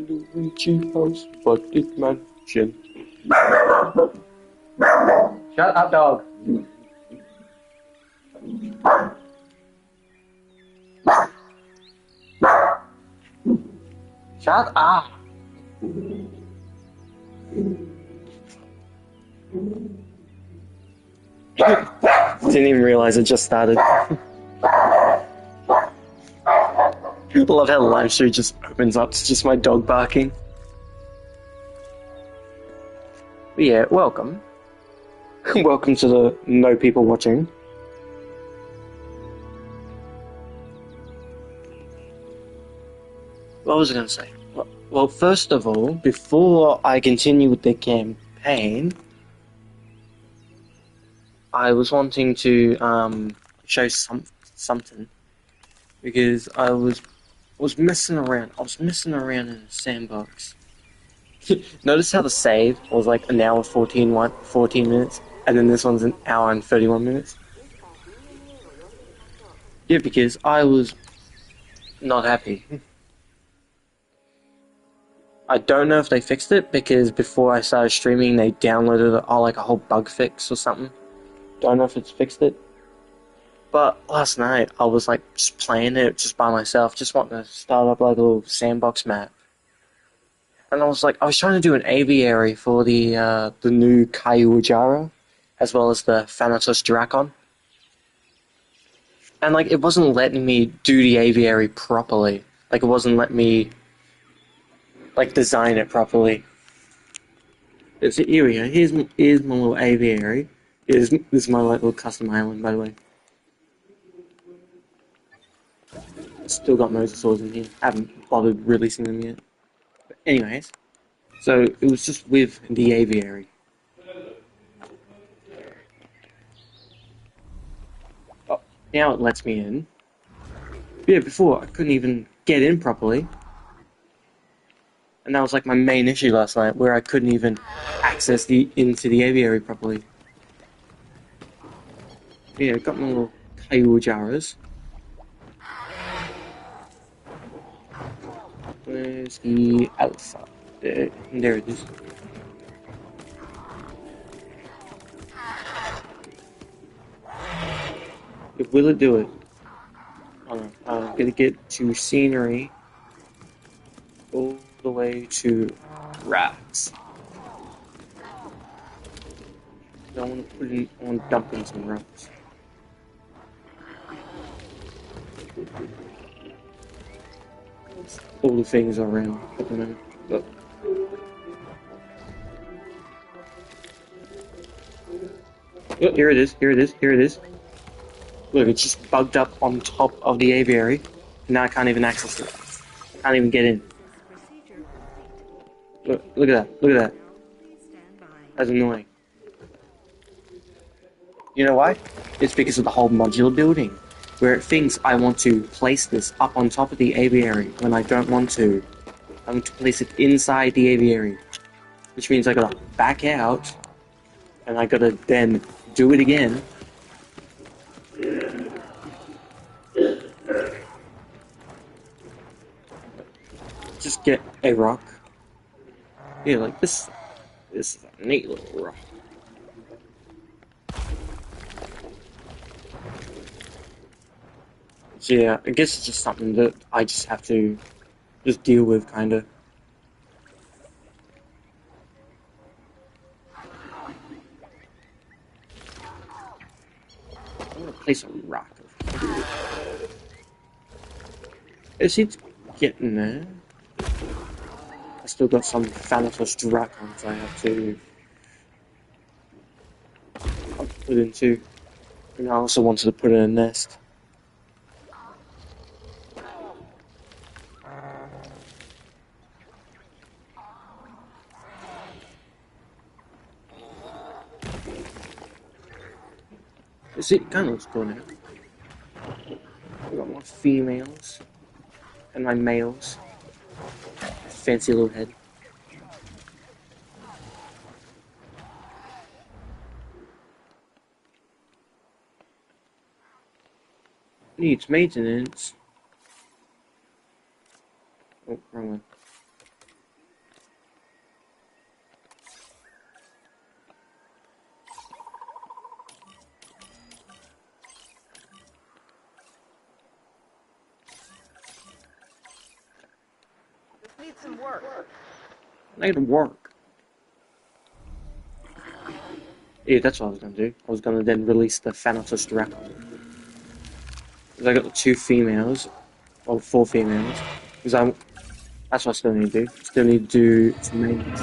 Luigi House, Bucket Mansion. Shut up, dog. Shut up. Didn't even realize it just started. I love how the live stream just opens up to just my dog barking. But yeah, welcome. Welcome to the no people watching. What was I going to say? Well, first of all, before I continue with the campaign, I was wanting to show something because I was messing around. I was messing around in a sandbox. Notice how the save was like an hour 14 minutes, and then this one's an hour and 31 minutes. Yeah, because I was not happy. I don't know if they fixed it because before I started streaming, they downloaded like a whole bug fix or something. Don't know if it's fixed it. But last night I was like just playing it just by myself, just wanting to start up like a little sandbox map. And I was trying to do an aviary for the new Kaiujara, as well as the Thanatos Dracon. And like it wasn't letting me do the aviary properly. Like it wasn't letting me like design it properly. Here we go. Here's my little aviary. This is my little custom island, by the way. Still got mosasaurs in here. I haven't bothered releasing them yet. But anyways, so it was just with the aviary. Oh, now it lets me in. Yeah, before I couldn't even get in properly. And that was like my main issue last night, where I couldn't even access into the aviary properly. Yeah, got my little Kaiujaras. Where's the alpha? There it is. Will it do it? Hold on. I'm gonna get to scenery. All the way to rats. I want to put in, I want to dump in some rats. All the things are around at the moment. But oh, here it is, here it is, here it is. Look, it's just bugged up on top of the aviary. Now I can't even access it. Can't even get in. Look at that, look at that. That's annoying. You know why? It's because of the whole modular building, where it thinks I want to place this up on top of the aviary when I don't want to. I want to place it inside the aviary, which means I gotta back out, and I gotta then do it again. Just get a rock. Yeah, like this. This is a neat little rock. So yeah, I guess it's just something that I just have to just deal with, kinda. I'm gonna place a rock over here. Is it getting there? I still got some Thanatos Dracons I have to put into. And I also wanted to put in a nest. See, it kind of looks cool now. I've got my females and my males. Fancy little head. Needs maintenance. Oh, wrong one. need some work. I need to work. Yeah, that's what I was gonna do. I was gonna then release the Thanatos Raptor. Because I got the 2 females, or 4 females. Because that's what I still need to do. Still need to do some maintenance.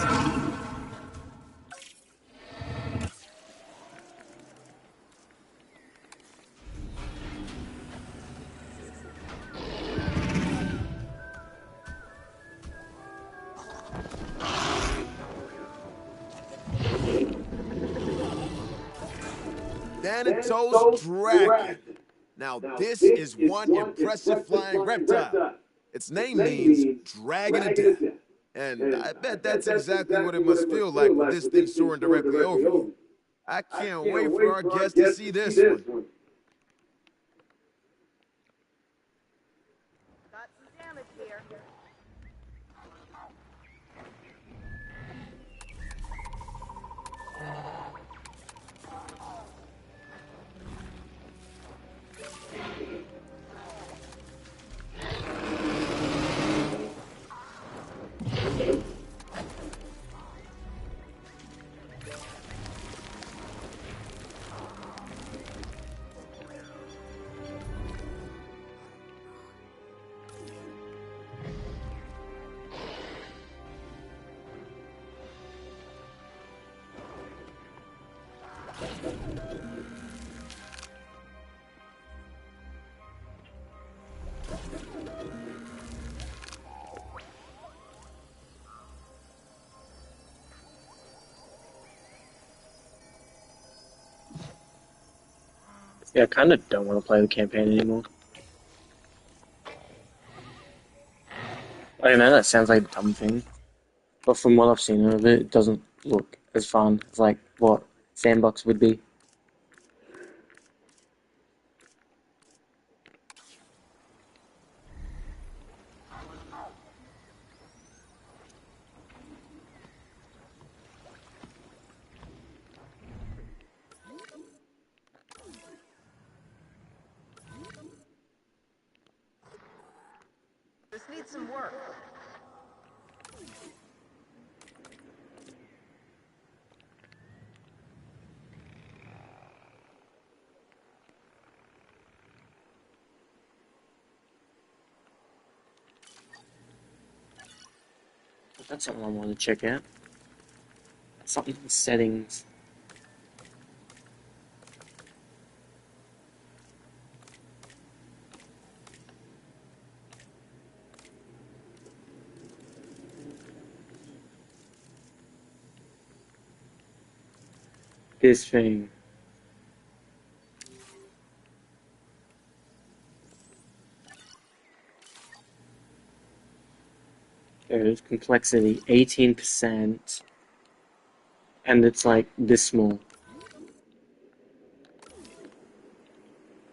Thanatos Dragon. Now this is one impressive flying reptile. Its name means Dragon of Death. And I bet that's exactly what it must feel like with this thing soaring directly over you. I can't wait for our guests to see this one. Got some damage here. Yeah, I kind of don't want to play the campaign anymore. I know that sounds like a dumb thing, but from what I've seen of it, it doesn't look as fun as like what Sandbox would be. This needs some work. That's something I want to check out. Something in settings. This thing. There it is, complexity 18%, and it's like this small.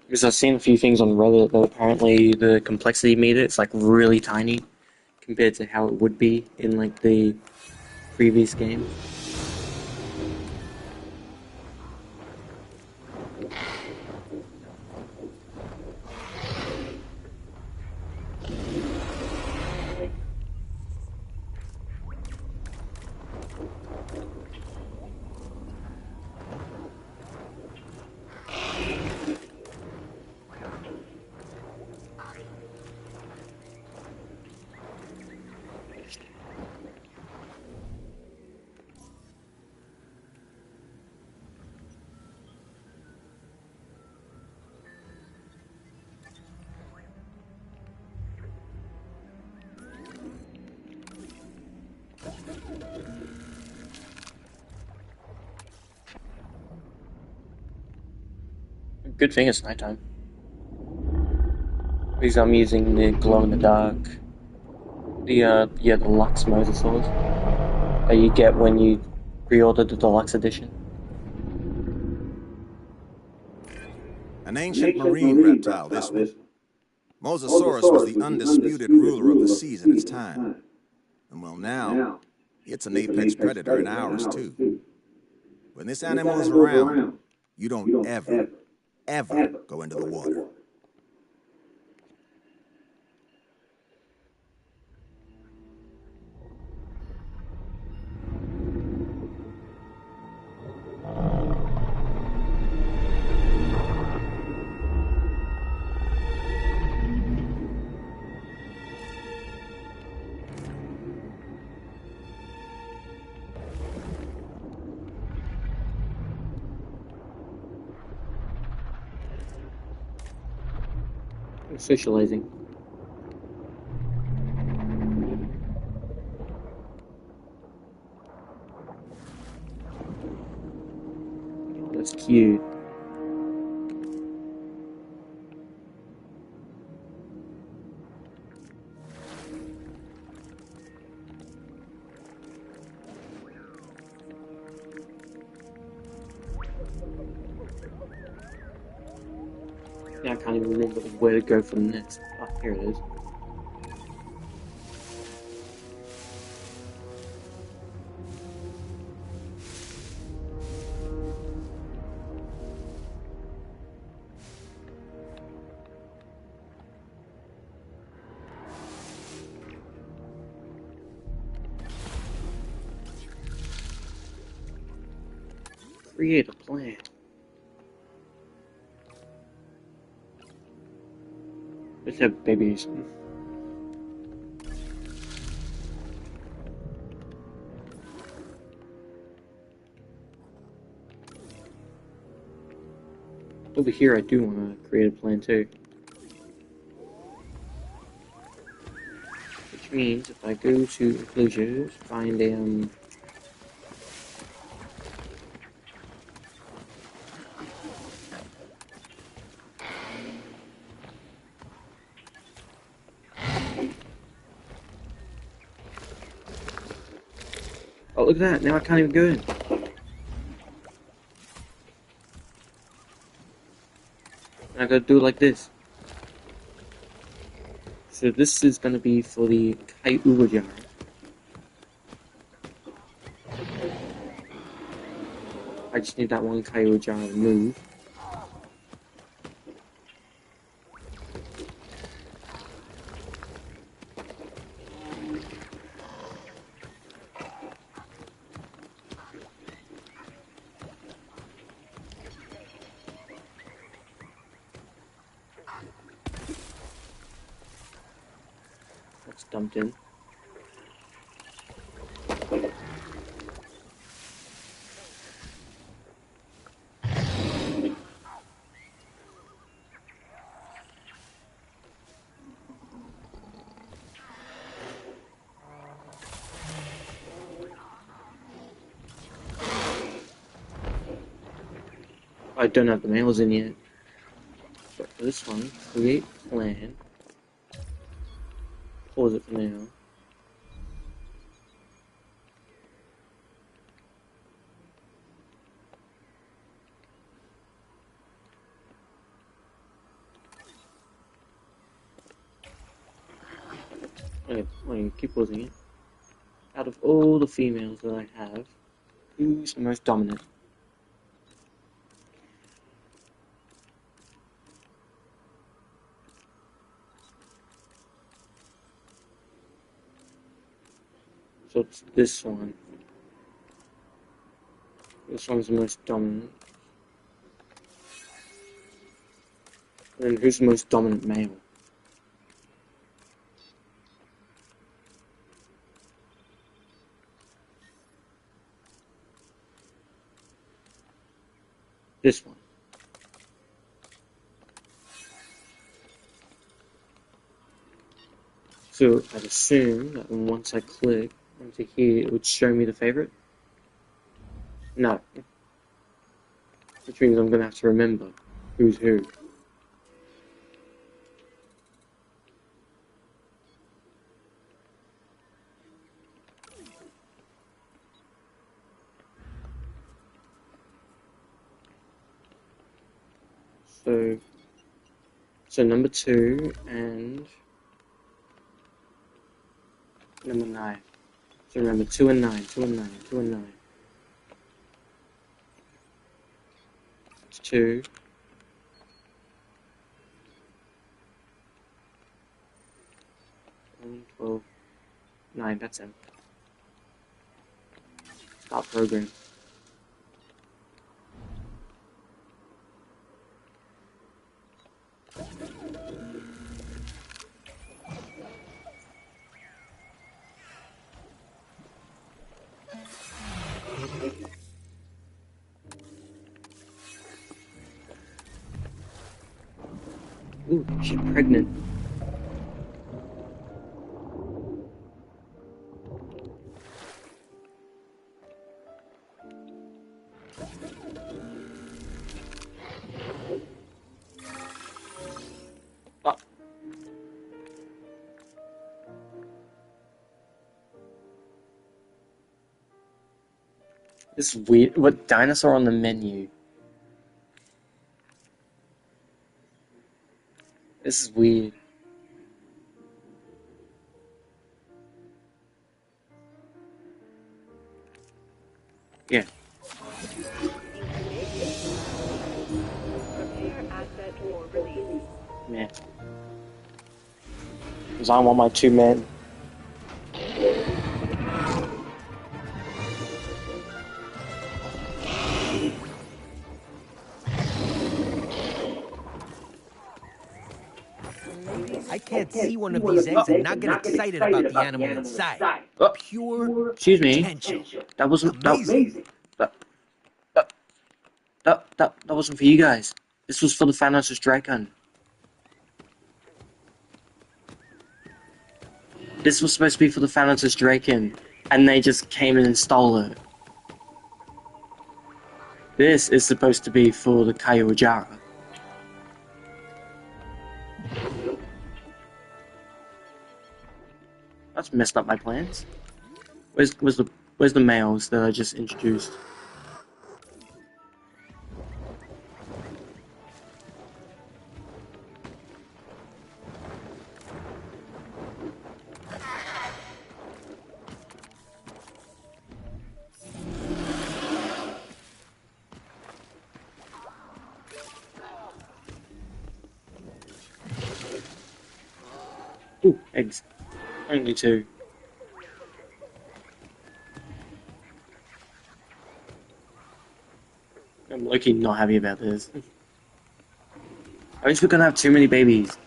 Because I've seen a few things on Reddit that apparently the complexity meter it's like really tiny compared to how it would be in like the previous game. Good thing it's nighttime. Because I'm using the glow in the dark. The Lux Mosasaurs that you get when you pre-order the deluxe edition. An ancient marine reptile, this one. Mosasaurus was the undisputed ruler of the seas in its time. And well, now, it's an apex predator in ours, too. When this animal is around, you don't ever go into the water. I'm socializing. That's cute. Yeah, I can't even remember where to go from next. Oh, here it is. Create a plan. Let's have babies. Over here, I do want to create a plan too. Which means if I go to enclosures, find oh, look at that! Now I can't even go in. I gotta do it like this. So this is gonna be for the Kaiua jar. I just need that one Kaiua jar to move. That's dumped in. I don't have the mails in yet. But for this one, create plan. Pause it for now. Okay, keep pausing it. Out of all the females that I have, who's the most dominant? So it's this one. This one's the most dominant. And who's the most dominant male? This one. So I'd assume that once I click onto here, it would show me the favorite. No. Which means I'm gonna have to remember who's who. So number 2 and number 9. So remember 2 and 9, 2 and 9, 2 and 9. It's 2. 12, 9, that's him. Stop program. Ooh, she's pregnant. Oh. This is weird. What dinosaur on the menu? This is weird. Yeah. Yeah. Because I want my 2 men. I can't see one of these eggs and not get excited about the animal inside. Oh, Pure excuse me. potential. That wasn't Amazing. that, that wasn't for you guys. This was for the Thanos' Dragon. This was supposed to be for the Thanatos Draken, and they just came in and stole it. This is supposed to be for the Kaiojara. That's messed up my plans. Where's the males that I just introduced? Ooh, eggs. Only 2. I'm low-key not happy about this. I wish we're gonna have too many babies.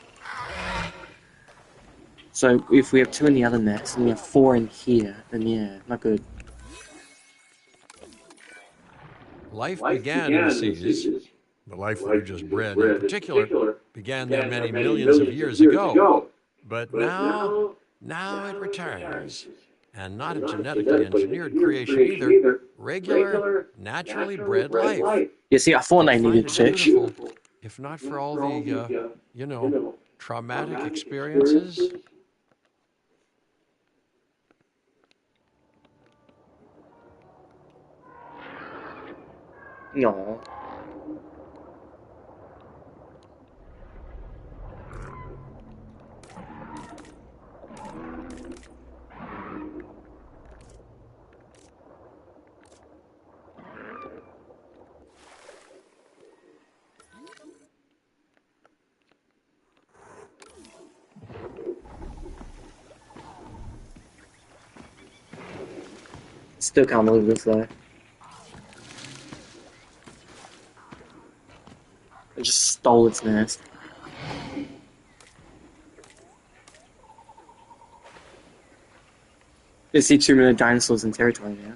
So if we have 2 in the other nest and we have 4 in here, then yeah, not good. Life began in the seas. The life that you just bred, in particular, began there many millions of years ago. But now it returns. And not a genetically engineered creation either. Regular, naturally bred life. You see, I thought You'd I find needed it fish. beautiful, if not for all the, traumatic experiences. No. Still can't believe this though. I just stole its nest. You see 2 million dinosaurs in territory now.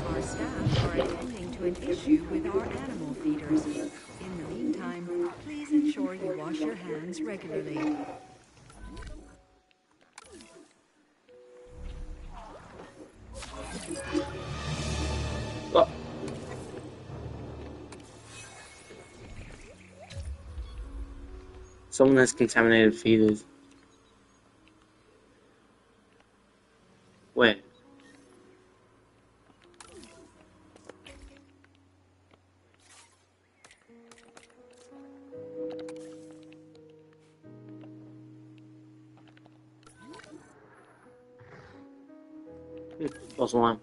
Our staff are attending to an issue with our animal feeders. In the meantime, please ensure you wash your hands regularly. Oh. Someone has contaminated feeders. Where? False alarm.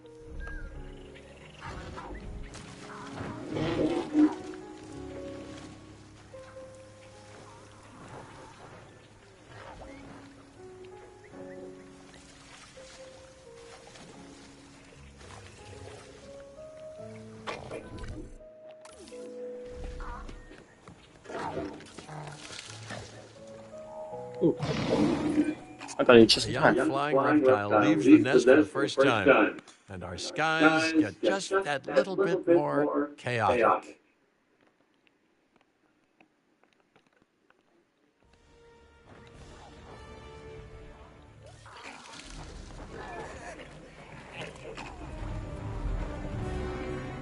Ooh. I got it just A in young time. flying reptile leaves the nest for the first time, and our skies get just that little bit more chaotic.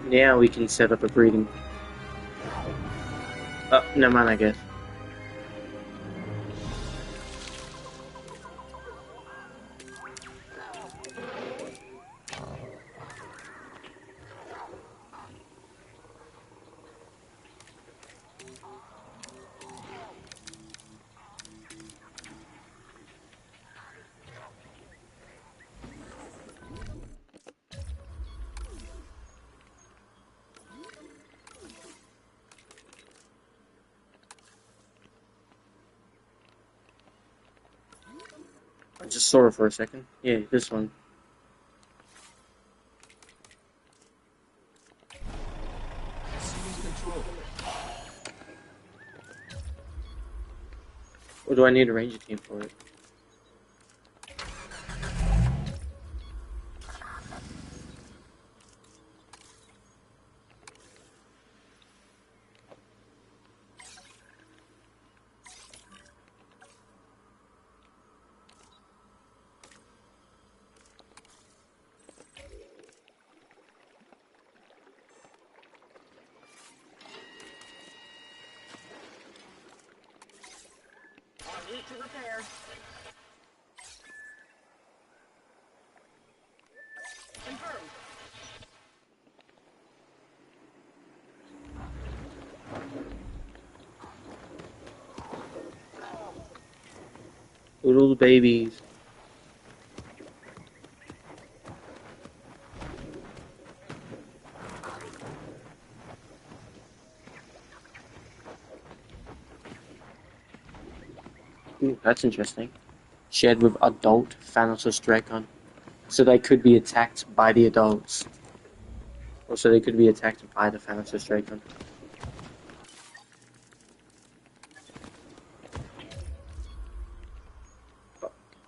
Now we can set up a breeding. Oh, never mind, I guess. I just saw it for a second. Yeah, this one. Or do I need a ranger team for it? En route to repair. Confirmed. Little babies. Ooh, that's interesting. Shared with adult Thanatos Dracon. So they could be attacked by the adults. Or so they could be attacked by the Thanatos Dracon.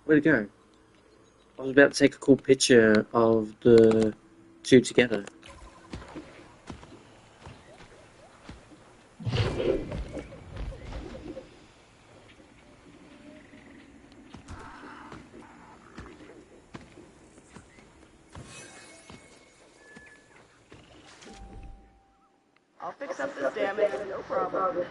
Where'd it go? I was about to take a cool picture of the two together. I'll fix up this damage, no problem.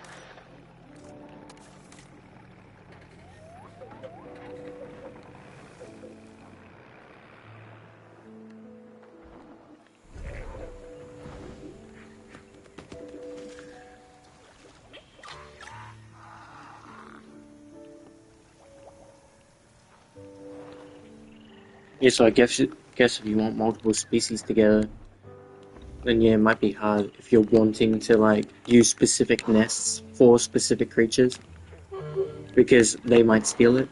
Yeah, so I guess if you want multiple species together, then yeah, it might be hard if you're wanting to like use specific nests for specific creatures because they might steal it.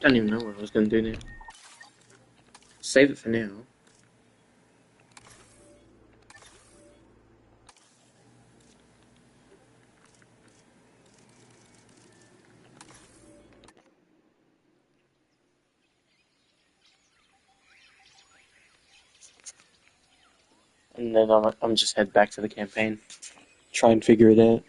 Don't even know what I was gonna do now. Save it for now. And then I'm just head back to the campaign. Try and figure it out.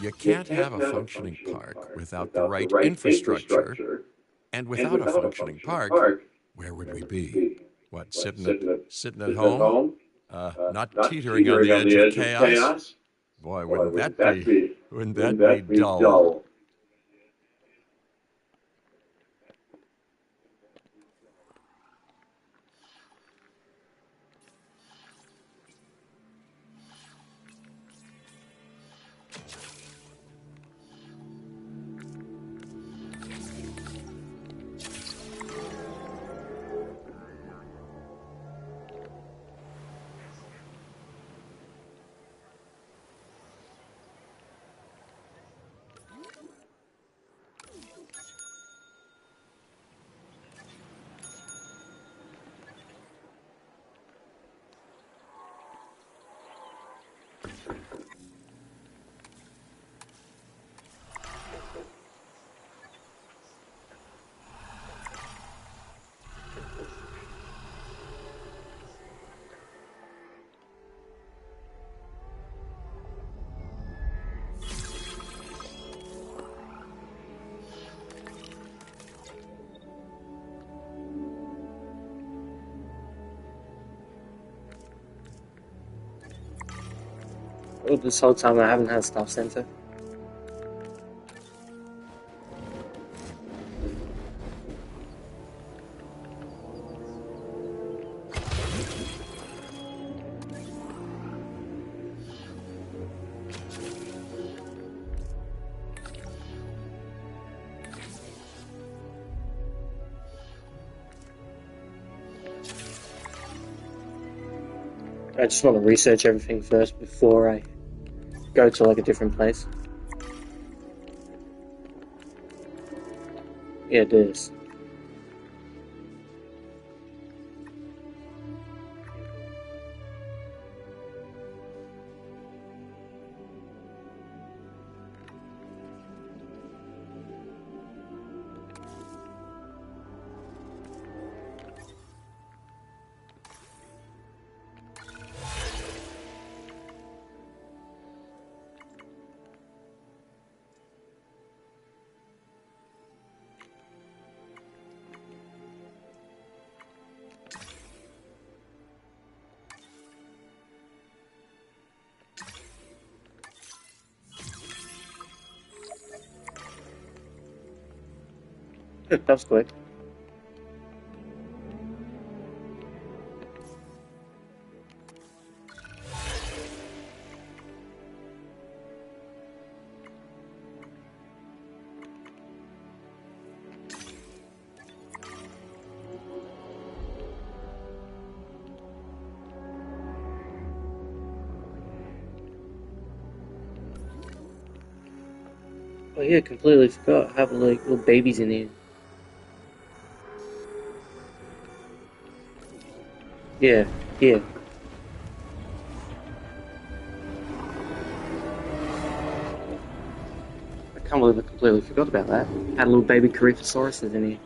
You can't have a functioning park without the right infrastructure, and without a functioning park, where would we be? What, sitting at home? Not teetering on the edge of chaos? Boy, wouldn't that be dull? Oh, this whole time I haven't had a staff center. I just want to research everything first before I go to like a different place. Yeah, it is. That was quick. Oh yeah, completely forgot. I have like little babies in here. Yeah, yeah. I can't believe I completely forgot about that. Had little baby Coryphosauruses in here.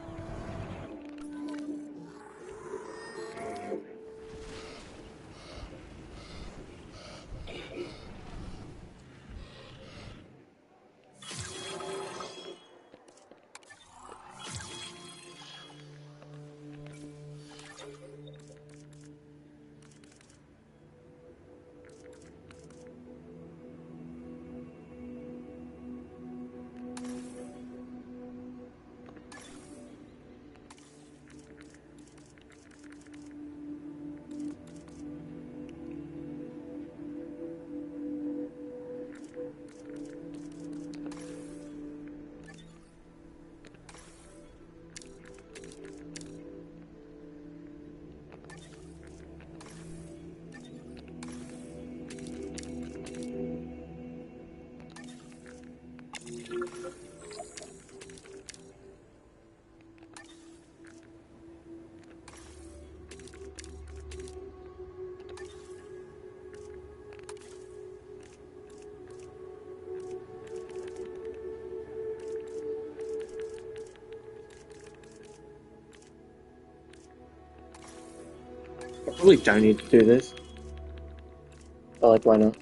I probably don't need to do this. But like, why not?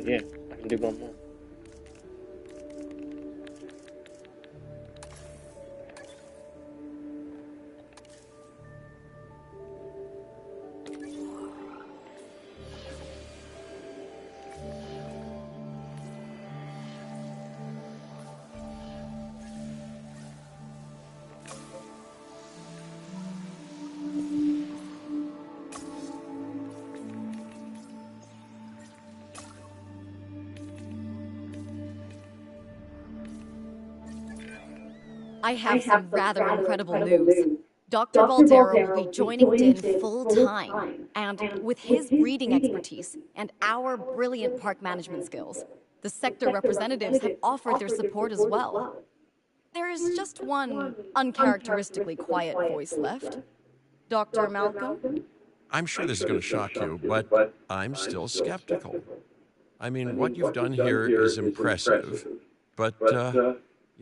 Yeah, I can do one more. I have some rather incredible news. Dr. Baldero will be joining Din full time, and with his breeding expertise and our brilliant park management skills, the sector representatives have offered their support as well. There is just one uncharacteristically quiet voice left. Dr. Malcolm? I'm sure this is going to shock you, but I'm still skeptical. I mean, what you've done here is impressive, but,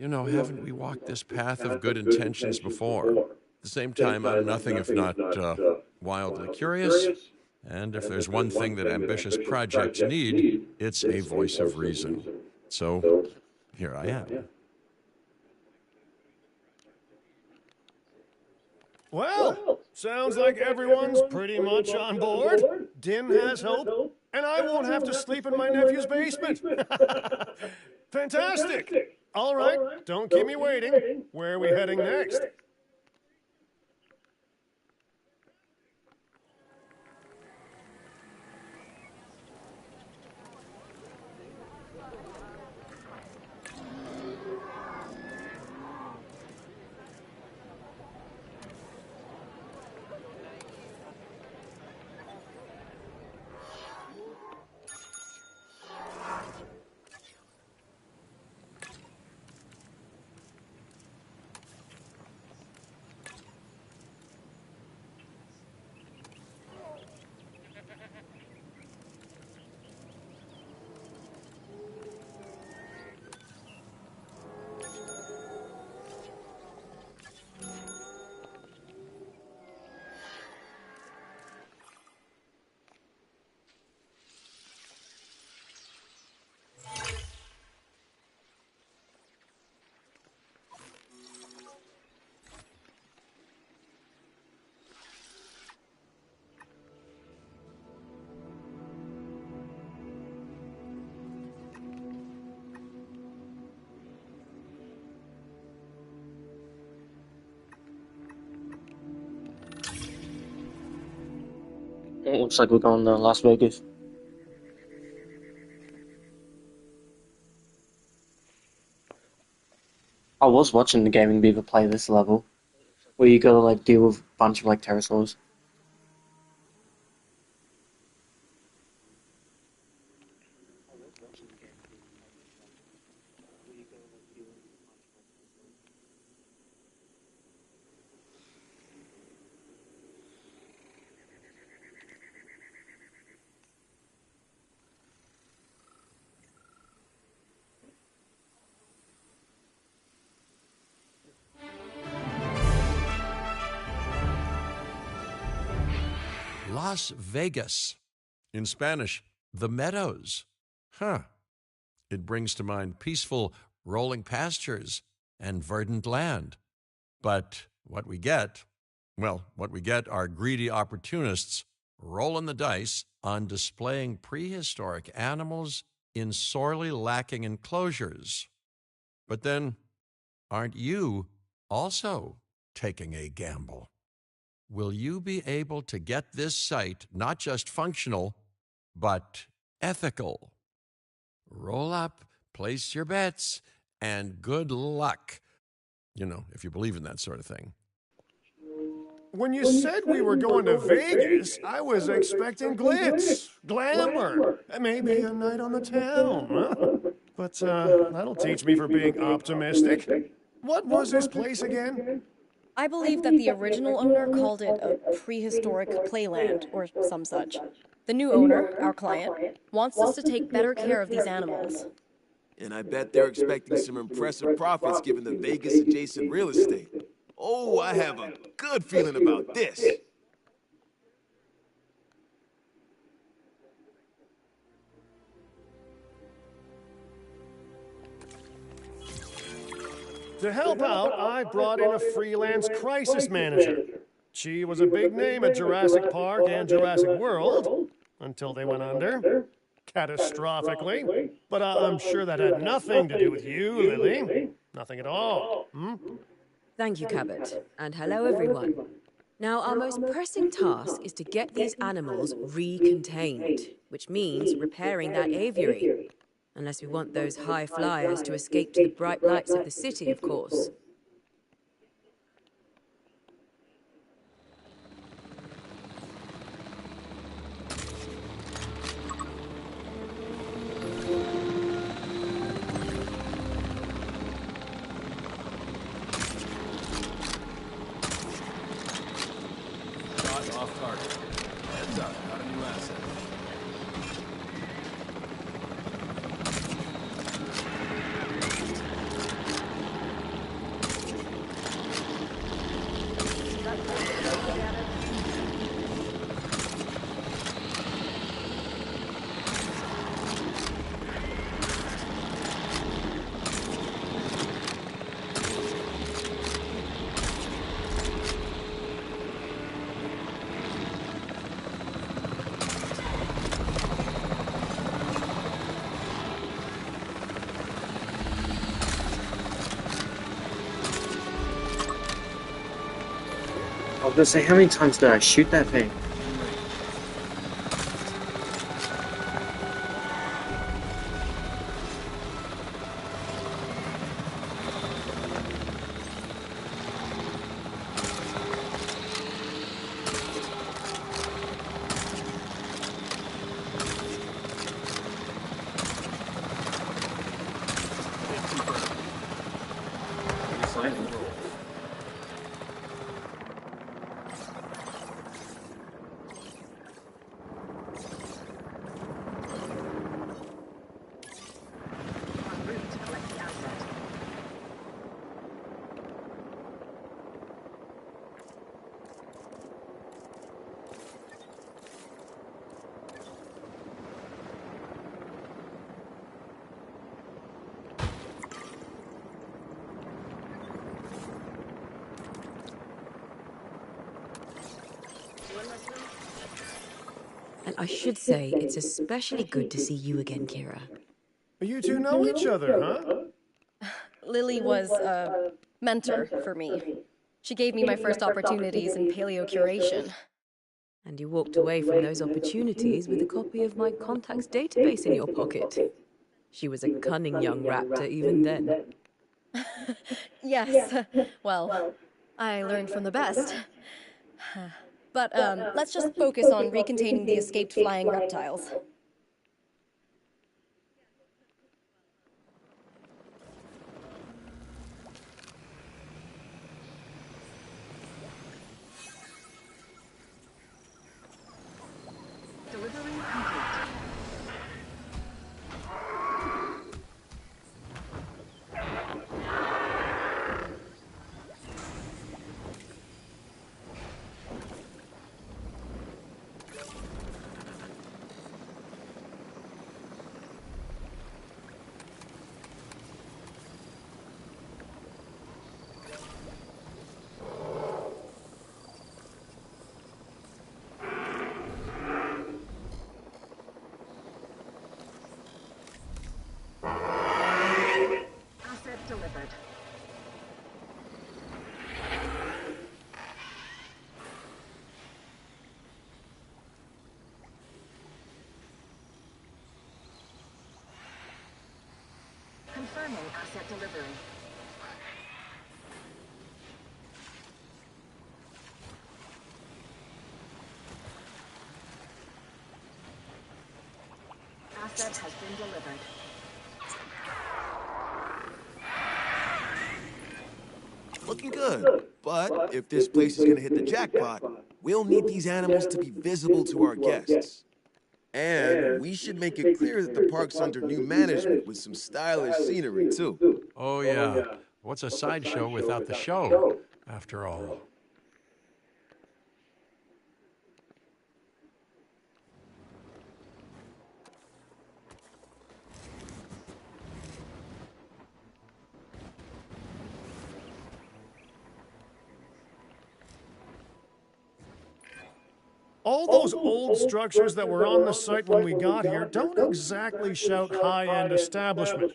haven't we walked this path of good intentions before? At the same time, I'm nothing if not wildly curious, and if there's one thing that ambitious projects need, it's a voice of reason. So, here I am. Well, sounds like everyone's pretty much on board. Din has hope, and I won't have to sleep in my nephew's basement. Fantastic! All right, don't keep me waiting. Where are we heading next? It looks like we're going to Las Vegas. I was watching the Gaming Beaver play this level, where you gotta like deal with a bunch of like pterosaurs. Las Vegas. In Spanish, the Meadows. Huh. It brings to mind peaceful, rolling pastures and verdant land. But what we get are greedy opportunists rolling the dice on displaying prehistoric animals in sorely lacking enclosures. But then, aren't you also taking a gamble? Will you be able to get this site not just functional, but ethical? Roll up, place your bets, and good luck. If you believe in that sort of thing. When you said we were going to Vegas, I was expecting glitz, glamour, maybe a night on the town. Huh? But that'll teach me for being optimistic. What was this place again? I believe that the original owner called it a prehistoric playland, or some such. The new owner, our client, wants us to take better care of these animals. And I bet they're expecting some impressive profits given the Vegas-adjacent real estate. Oh, I have a good feeling about this. To help out, I brought in a freelance crisis manager. She was a big name at Jurassic Park and Jurassic World until they went under. Catastrophically. But I'm sure that had nothing to do with you, Lily. Nothing at all. Hmm? Thank you, Cabot. And hello, everyone. Now, our most pressing task is to get these animals recontained, which means repairing that aviary. Unless we want those high flyers to escape to the bright lights of the city, of course. Shot off target. Heads up, got a new asset. I was gonna say, how many times did I shoot that thing? And I should say, it's especially good to see you again, Kira. You two know each other, huh? Lily was a mentor for me. She gave me my first opportunities in paleocuration. And you walked away from those opportunities with a copy of my contacts database in your pocket. She was a cunning young raptor even then. Yes, well, I learned from the best. But let's just focus on recontaining the escaped flying reptiles. Delivery complete. Asset delivered. Confirming asset delivery. Asset has been delivered. Looking good. But if this place is gonna hit the jackpot, we'll need these animals to be visible to our guests. And we should make it clear that the park's under new management with some stylish scenery, too. Oh, yeah. What's a sideshow without the show, after all? All those old structures that were on the site when we got here don't exactly shout high-end establishment.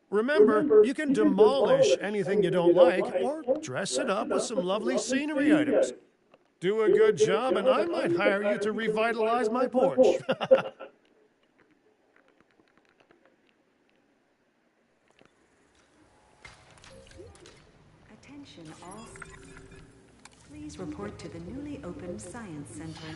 Remember, you can demolish anything you don't like or dress it up with some lovely scenery items. Do a good job and I might hire you to revitalize my porch. Attention all. Please report to the newly opened Science Center.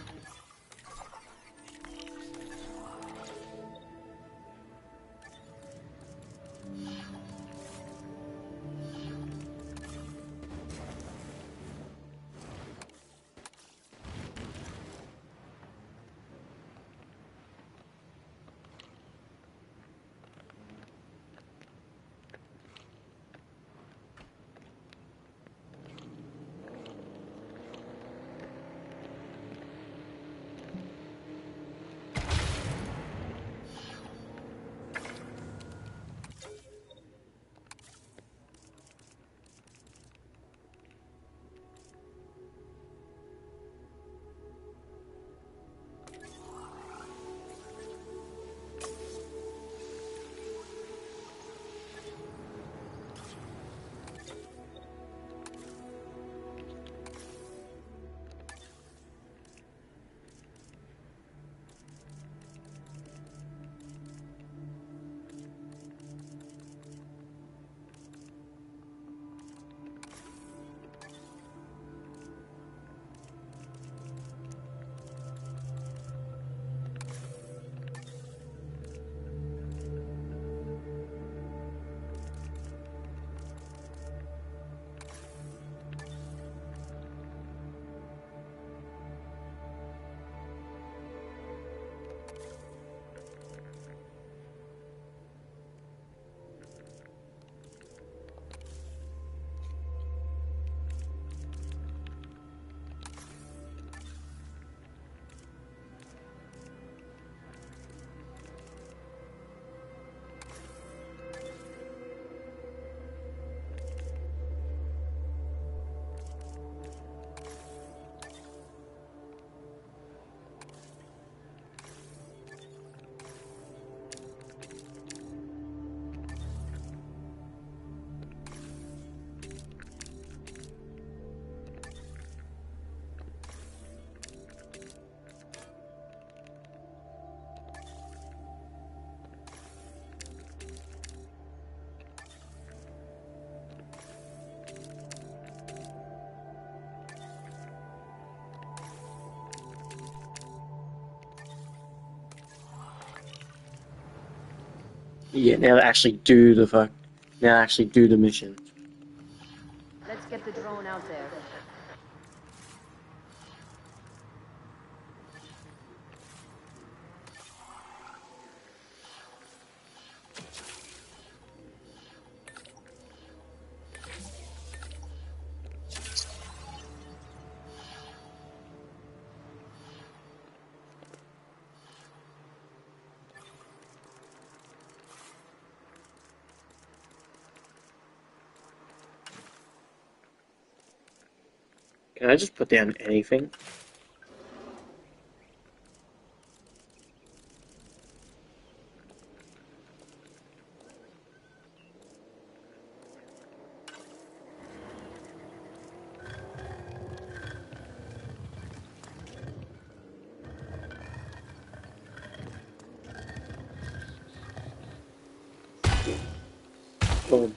Yeah, now to actually do the fuck. Now actually do the mission. Let's get the drone out there. Can I just put down anything? Boom.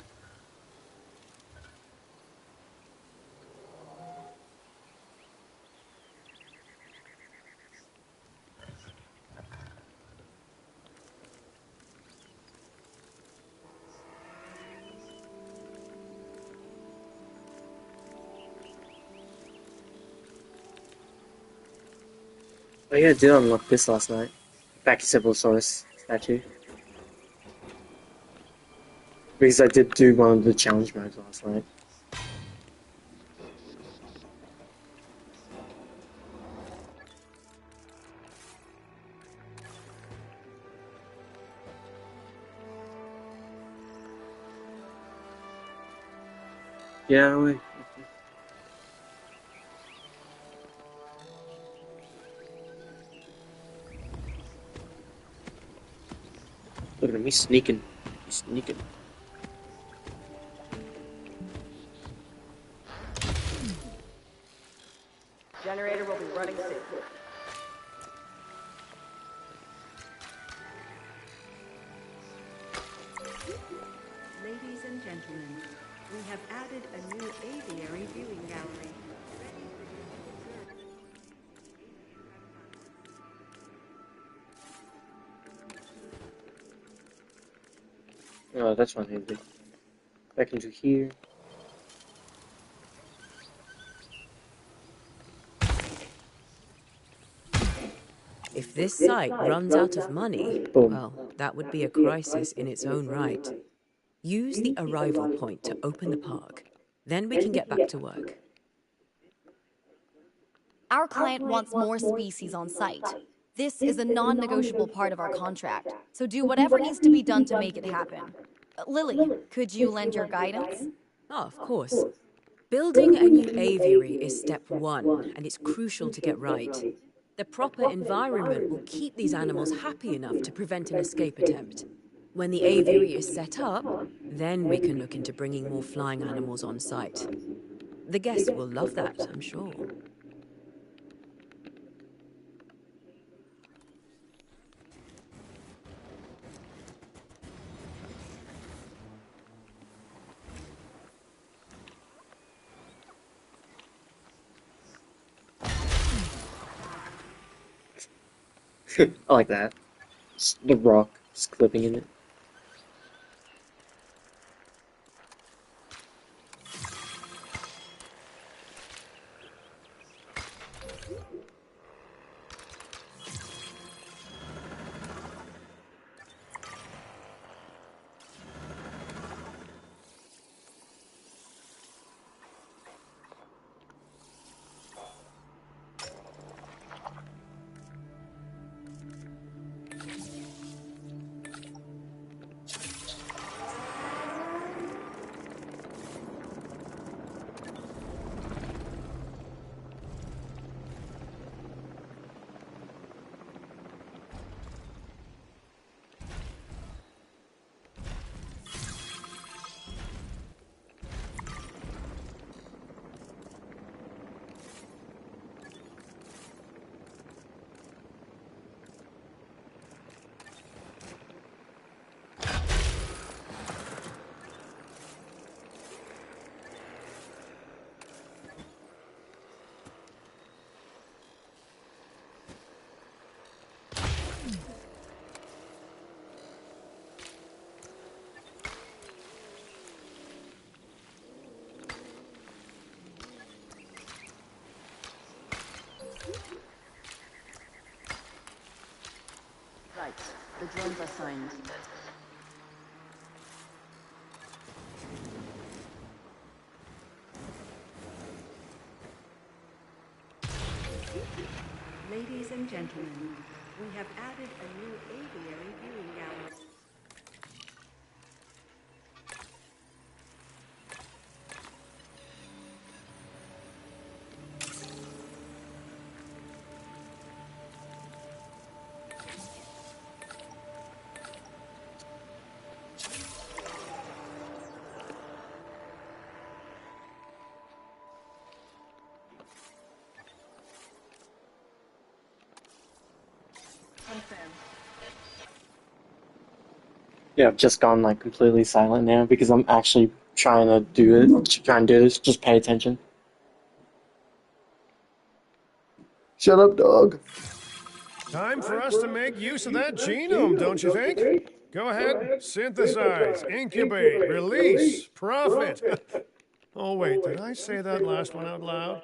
Oh yeah, I did unlock this last night. Brachiocephalosaurus statue. Because I did do one of the challenge modes last night. Yeah, wait. Look at him, he's sneaking. He's sneaking. Generator will be running soon. Ladies and gentlemen, we have added a new aviary viewing gallery. Oh, that's one handy. Back into here. If this site runs out of money, Boom. well, that would be a crisis in its own right. Use the arrival point to open the park. Then we can get back to work. Our client wants more species on site. This is a non-negotiable part of our contract, so do whatever needs to be done to make it happen. Lily, could you lend your guidance? Oh, of course. Building a new aviary is step one, and it's crucial to get right. The proper environment will keep these animals happy enough to prevent an escape attempt. When the aviary is set up, then we can look into bringing more flying animals on site. The guests will love that, I'm sure. I like that. Just the rock just clipping in it. Right. The drones are signed. Ladies and gentlemen, we have added a new aviary viewing gallery. Yeah, I've just gone like completely silent now because I'm actually trying to do it. Trying to do this. Just pay attention. Shut up, dog. Time for us to make use of that genome, don't you think? Go ahead, synthesize, incubate, release, profit. Oh, wait, did I say that last one out loud?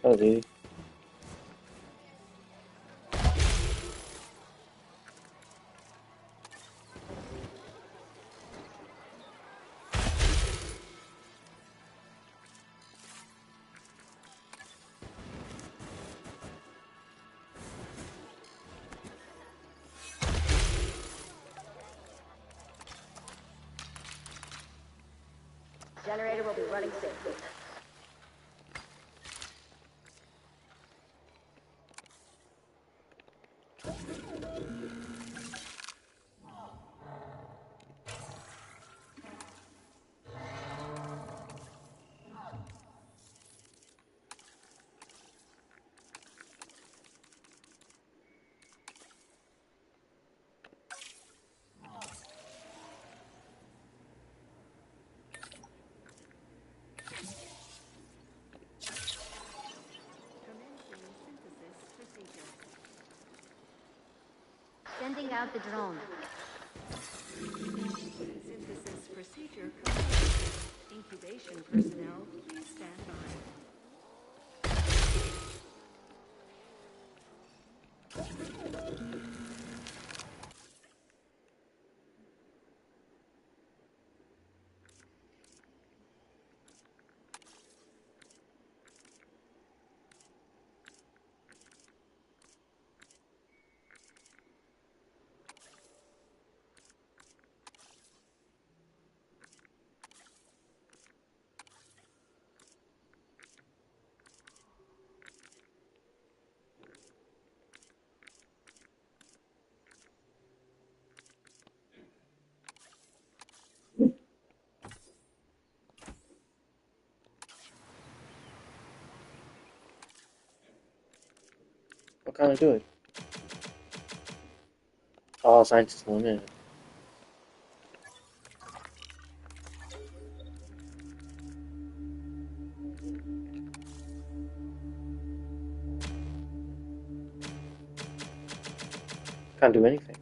Oh, dude. generator will be running soon. Commencing synthesis procedure. Sending out the drone. Synthesis procedure complete. Incubation personnel, please stand by. What can I do it? Oh, scientists limited. Can't do anything.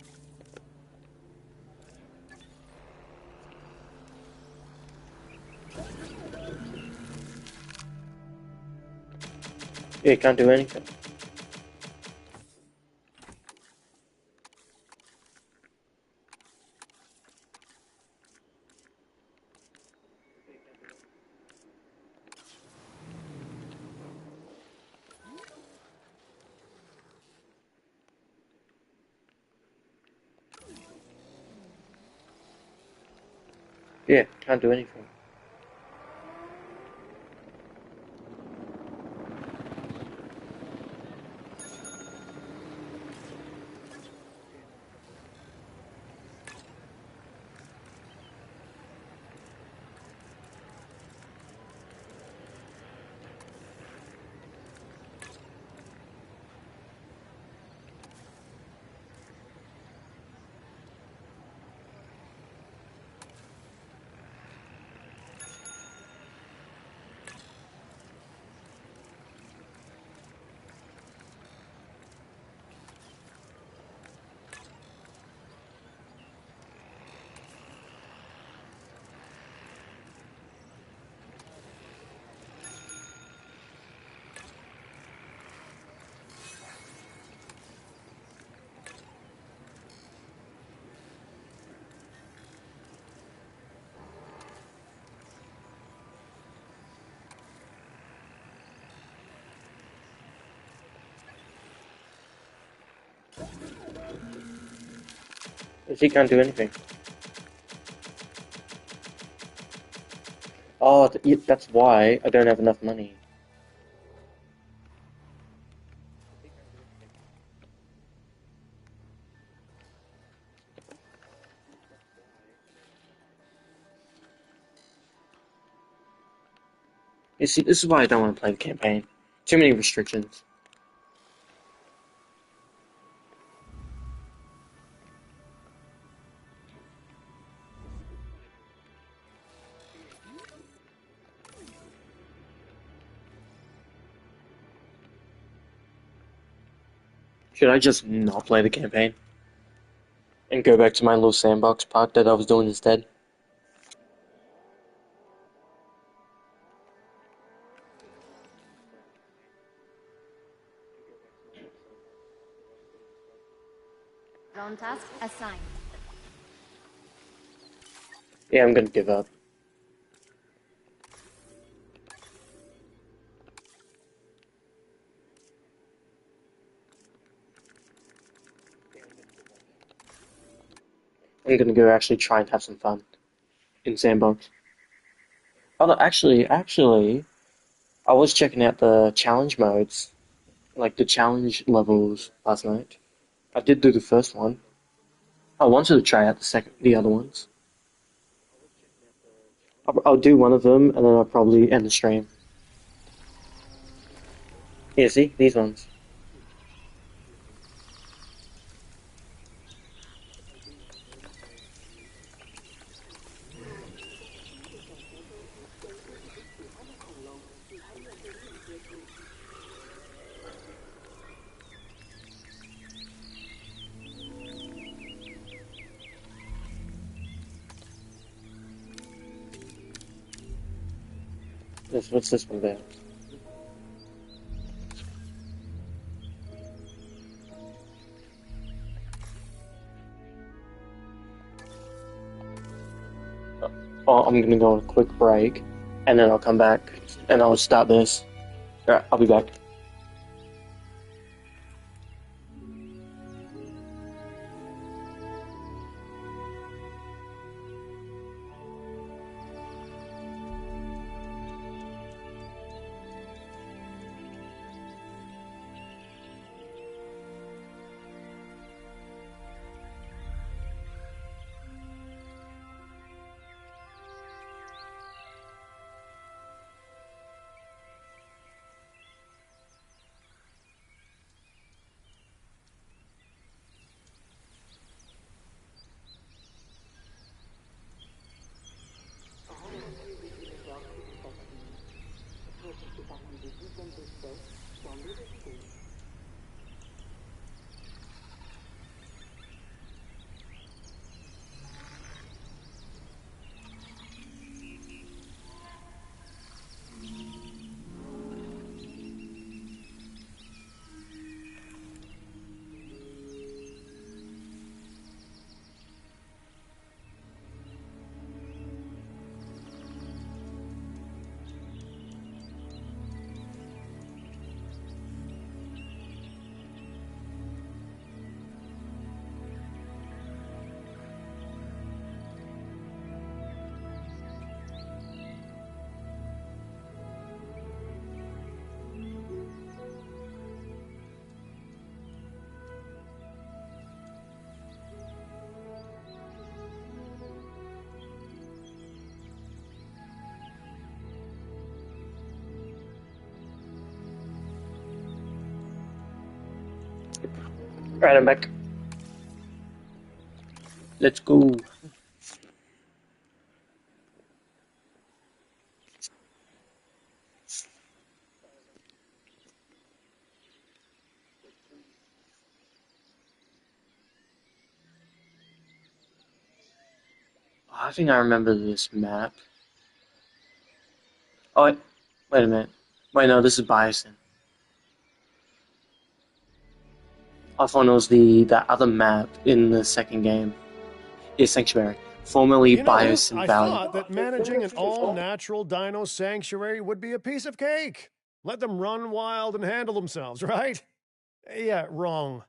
Yeah, can't do anything. Yeah, can't do anything. He can't do anything. Oh, that's why I don't have enough money. You see, this is why I don't want to play the campaign. Too many restrictions. Should I just not play the campaign? And go back to my little sandbox park that I was doing instead? Drone task assigned. Yeah, I'm gonna give up. I'm gonna go actually try and have some fun in sandbox. Oh, no, actually, I was checking out the challenge modes, like the challenge levels last night. I did do the first one. I wanted to try out the other ones. I'll do one of them, and then I'll probably end the stream. Yeah, see? These ones. What's this one about? Oh, I'm gonna go on a quick break, and then I'll come back, and I'll start this. Alright, I'll be back. Alright, I'm back. Let's go. I think I remember this map. Oh, wait a minute. Wait, no, this is Bison. I thought it was that other map in the second game. Yeah, Sanctuary. Formerly You know, Bison I Valley. thought that managing an all-natural dino sanctuary would be a piece of cake. Let them run wild and handle themselves, right? Yeah, wrong.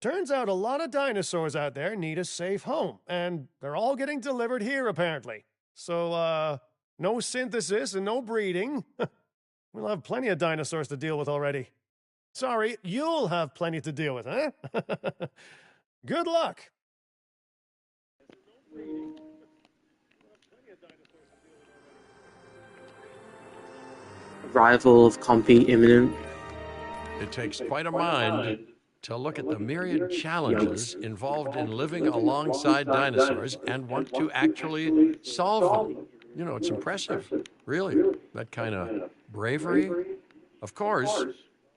Turns out a lot of dinosaurs out there need a safe home, and they're all getting delivered here, apparently. So, no synthesis and no breeding. We'll have plenty of dinosaurs to deal with already. Sorry, you'll have plenty to deal with, huh? Good luck. Arrival of Compy imminent. It takes quite a mind to look at the myriad challenges involved in living alongside dinosaurs and want to actually solve them. You know, it's impressive, really, that kind of bravery. Of course,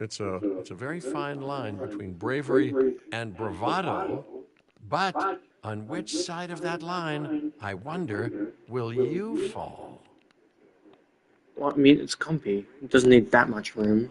it's a very fine line between bravery and bravado, but on which side of that line, I wonder, will you fall? Well, I mean, it's Compy. It doesn't need that much room.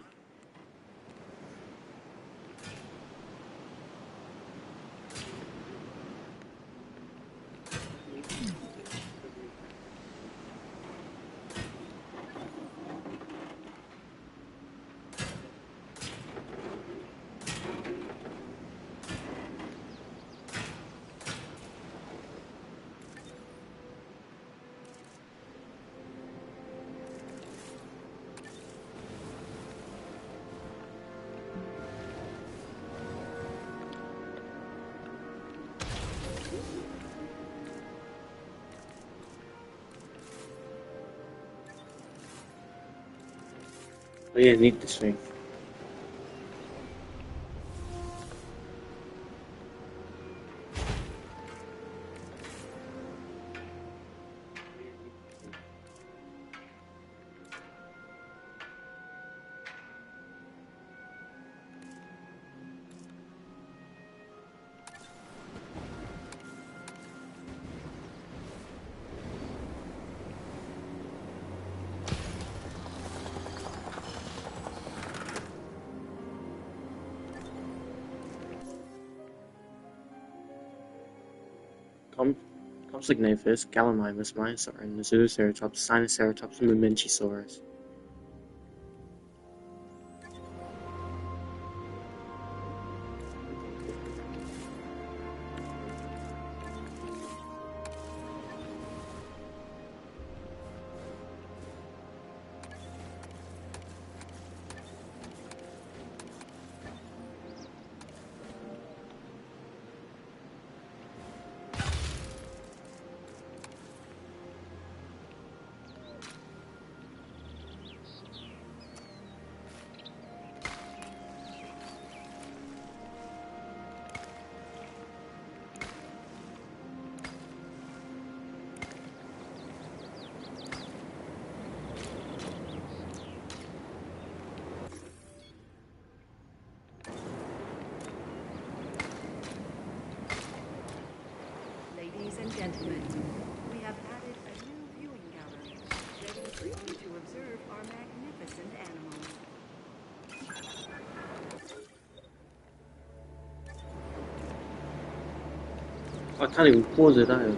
Oh yeah, need this thing. Compsognathus, Gallimimus, Myosaurine, Zooceratops, Sinoceratops, and Mamenchisaurus. Ladies and gentlemen, we have added a new viewing gallery, ready for you to observe our magnificent animals. I can't even pause it either.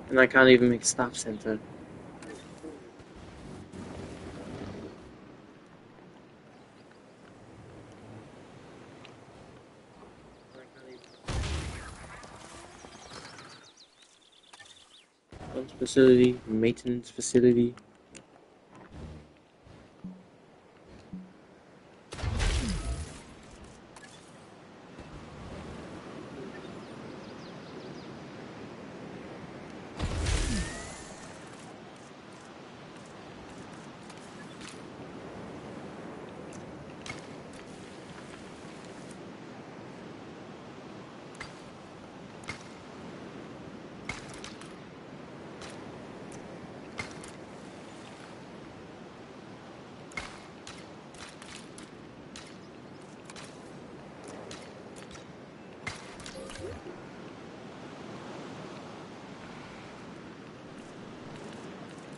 And I can't even make stop center. Facility, maintenance facility.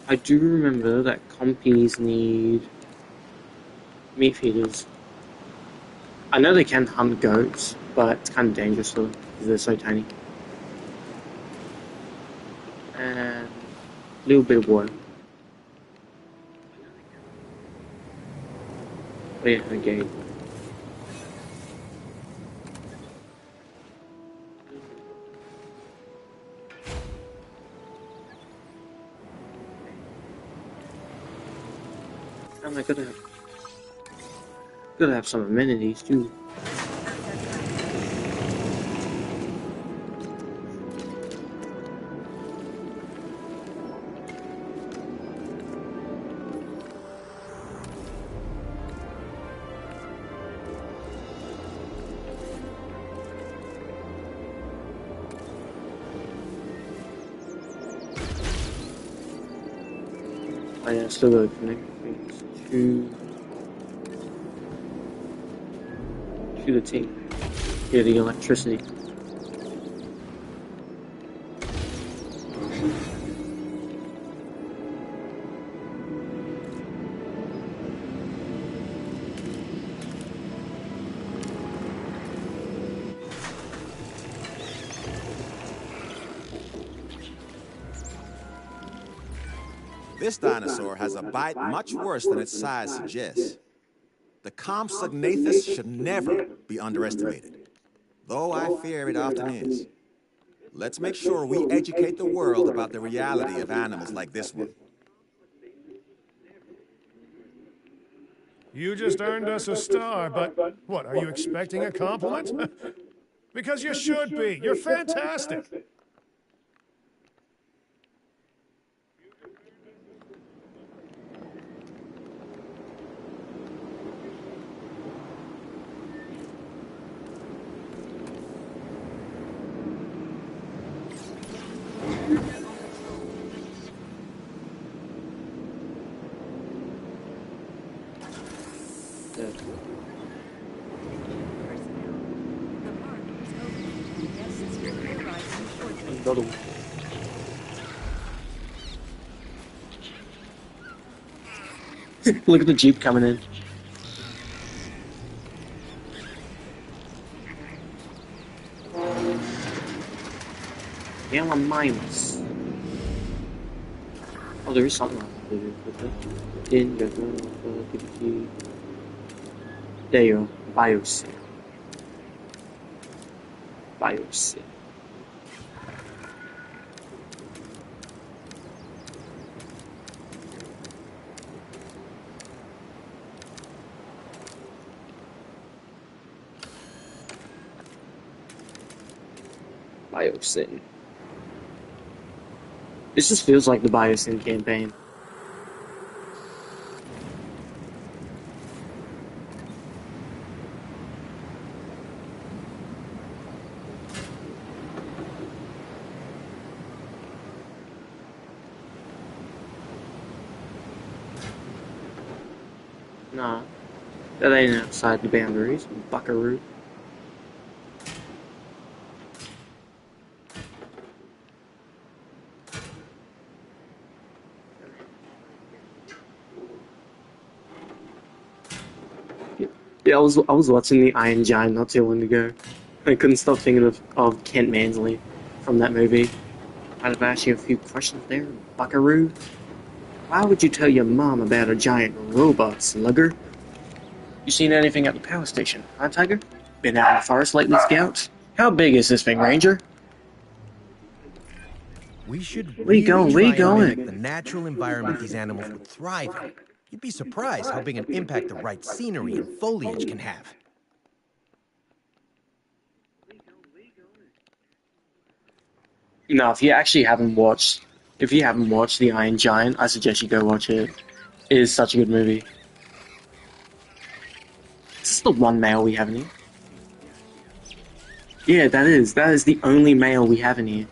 I do remember that compies need meat feeders. I know they can hunt goats, but it's kind of dangerous though, because they're so tiny. And a little bit of water. Oh yeah, okay. And I gotta have some amenities too. Oh yeah, still gotta connect things to the team. Yeah, the electricity. This dinosaur has a bite much worse than its size suggests. The Compsognathus should never be underestimated, though I fear it often is. Let's make sure we educate the world about the reality of animals like this one. You just earned us a star, but what, are you expecting a compliment? Because you should be. You're fantastic. the other one. Look at the Jeep coming in. Yeah, minus. Oh, there is something I can do with it. There you go. Biosyn. Biosyn. Biosyn. This just feels like the Biosyn campaign. Nah, that ain't outside the boundaries, buckaroo. Yeah, I was watching the Iron Giant not too long ago. I couldn't stop thinking of Kent Mansley from that movie. I'd have asked you a few questions there, buckaroo. Why would you tell your mom about a giant robot, slugger? You seen anything at the power station, huh, Tiger? Been out in the forest lately, Scouts? How big is this thing, Ranger? We should Where you really going? Where you try and going? mimic the natural environment these animals would thrive in. You'd be surprised how big an impact the right scenery and foliage can have. No, if you haven't watched The Iron Giant, I suggest you go watch it. It is such a good movie. Is this the one male we have in here? Yeah, that is the only male we have in here.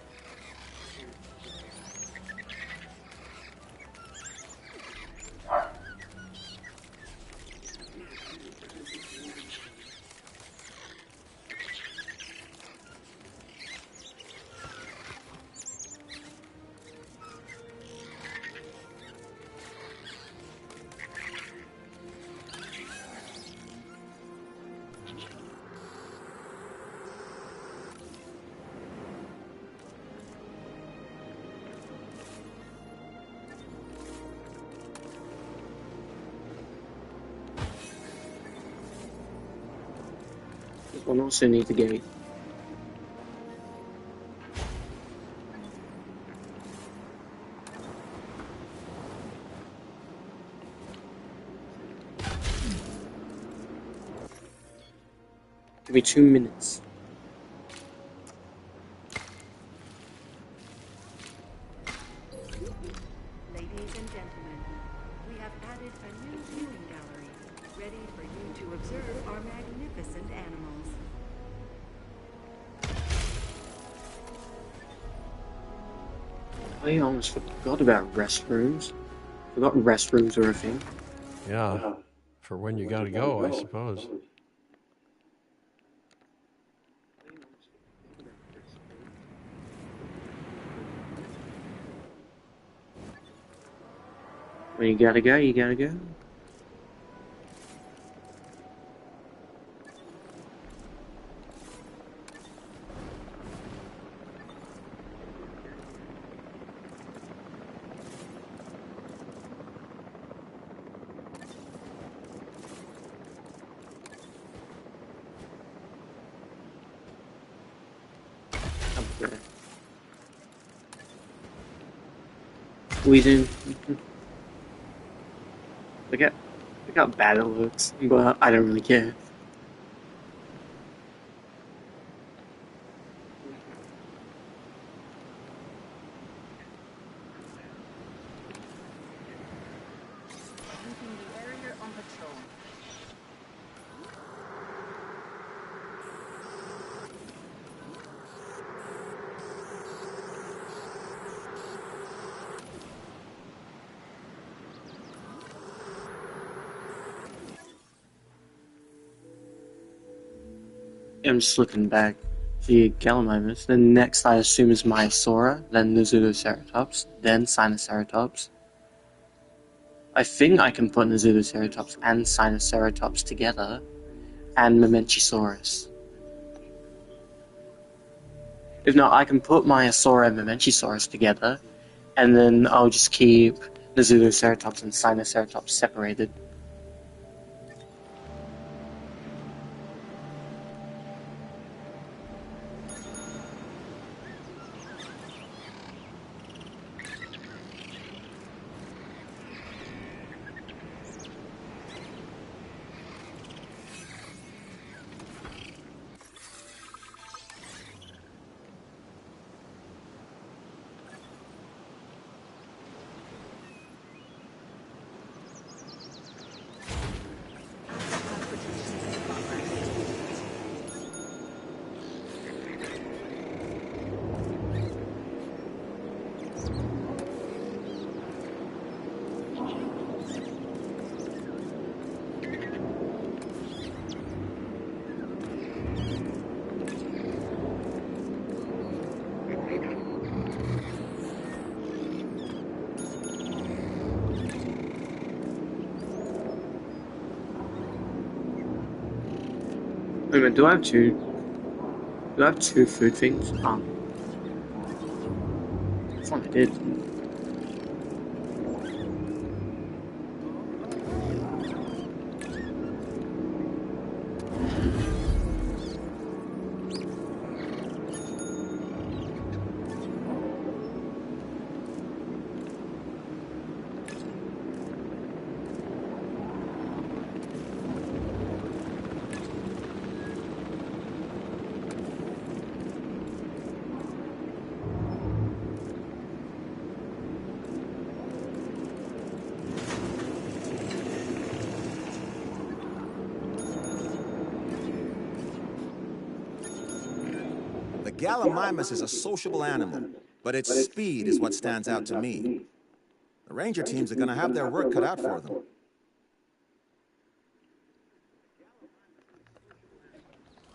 This one also needs a gate. Give me 2 minutes. Ladies and gentlemen, we have added a new viewing gallery, ready for you to observe our magnificent animals. I almost forgot about restrooms. Forgot restrooms were a thing. Yeah, for when you gotta go, I suppose. When you gotta go, you gotta go. Up there. Squeeze in. Look how bad it looks, but I don't really care. Keeping the area on patrol. I'm just looking back the Gallimimus. Then next I assume is Maiasaura, then the Zeudoceratops, then Sinoceratops. I think I can put Zeudoceratops and Sinoceratops together, and Mamenchisaurus. If not, I can put Maiasaura and Mamenchisaurus together, and then I'll just keep the Zeudoceratops and Sinoceratops separated. Wait a minute, do I have two? Do I have two food things? I thought I did. The Gallimimus is a sociable animal, but its speed is what stands out to me. The ranger teams are going to have their work cut out for them.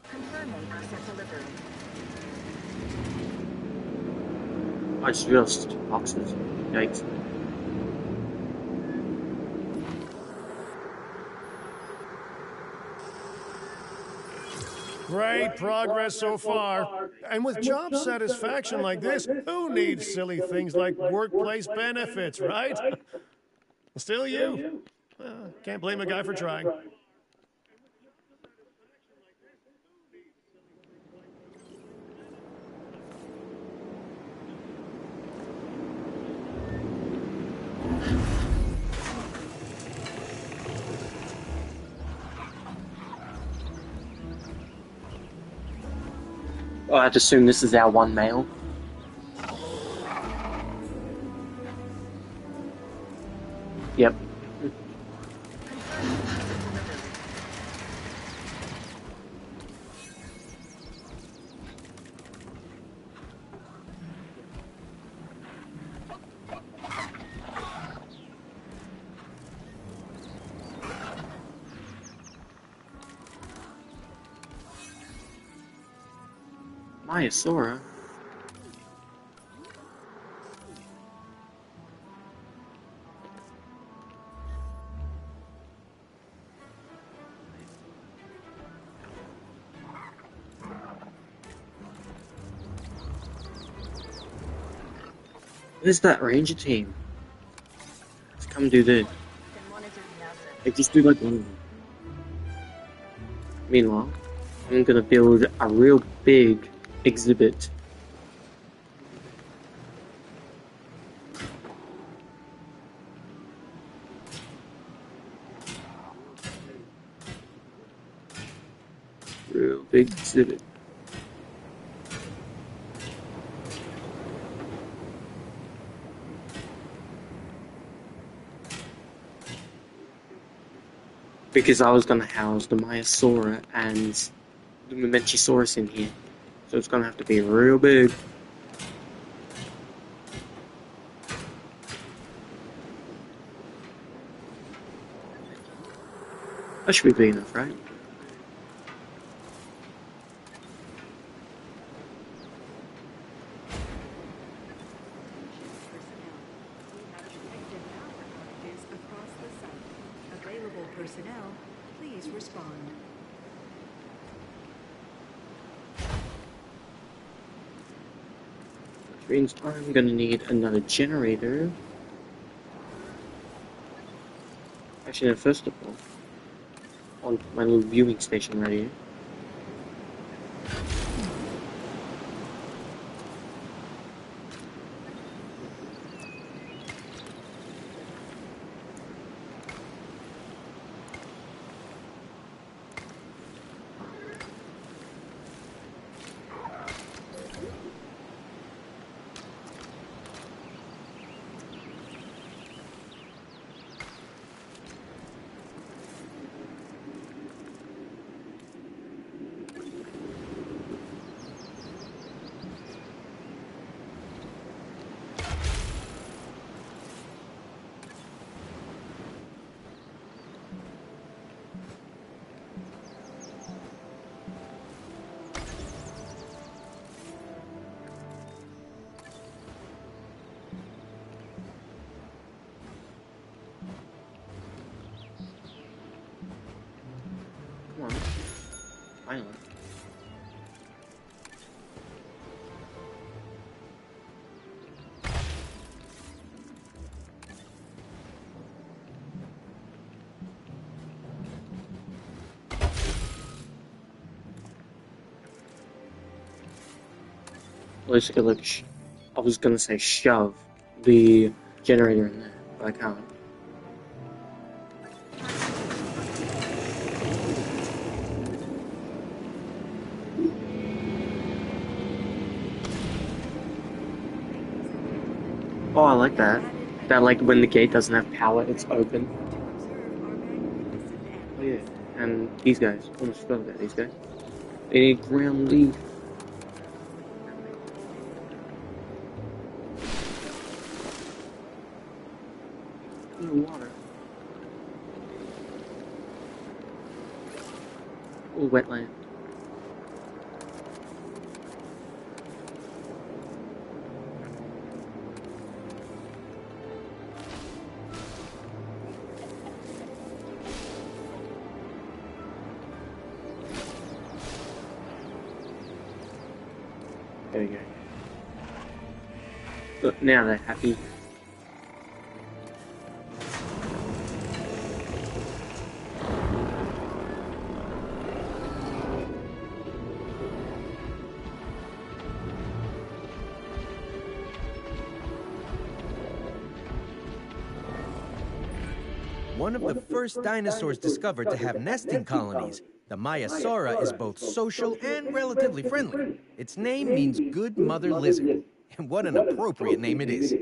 Confirming asset delivery. I just realized it's boxes. Yikes. Great progress so far. And with job satisfaction like this, who needs silly things like workplace benefits, right? Still you. Can't blame a guy for trying. Oh, I'd assume this is our one male. Yep. Maiasaura? Where's that ranger team? Let's come do this. Like, just do like one of them. Meanwhile, I'm gonna build a real big exhibit. Real big exhibit. Because I was gonna house the Maiasaura and the Mamenchisaurus in here. So it's gonna have to be real big. That should be big enough, right? personnel, please respond. Which means I'm gonna need another generator. Actually, no, first of all, on my little viewing station right here. Come on. Finally. Let's go look. I was gonna say shove the generator in there, but I can't. Oh, I like that. That, like, when the gate doesn't have power, it's open. Oh, yeah. And these guys. Almost forgot about these guys. They need ground leaf. No water. Oh, wetland. There we go. But now they're happy. One of the first dinosaurs discovered to have nesting colonies, the Maiasaura is both social and relatively friendly. Its name means good mother lizard. And what an appropriate name it is.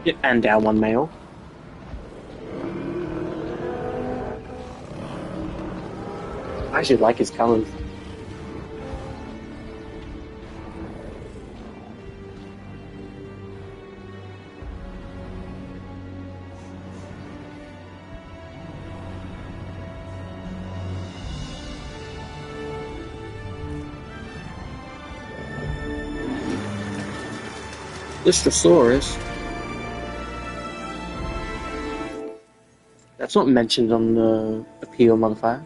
Yeah, and down one male. I actually like his colors. Lystrosaurus. That's not mentioned on the appeal modifier.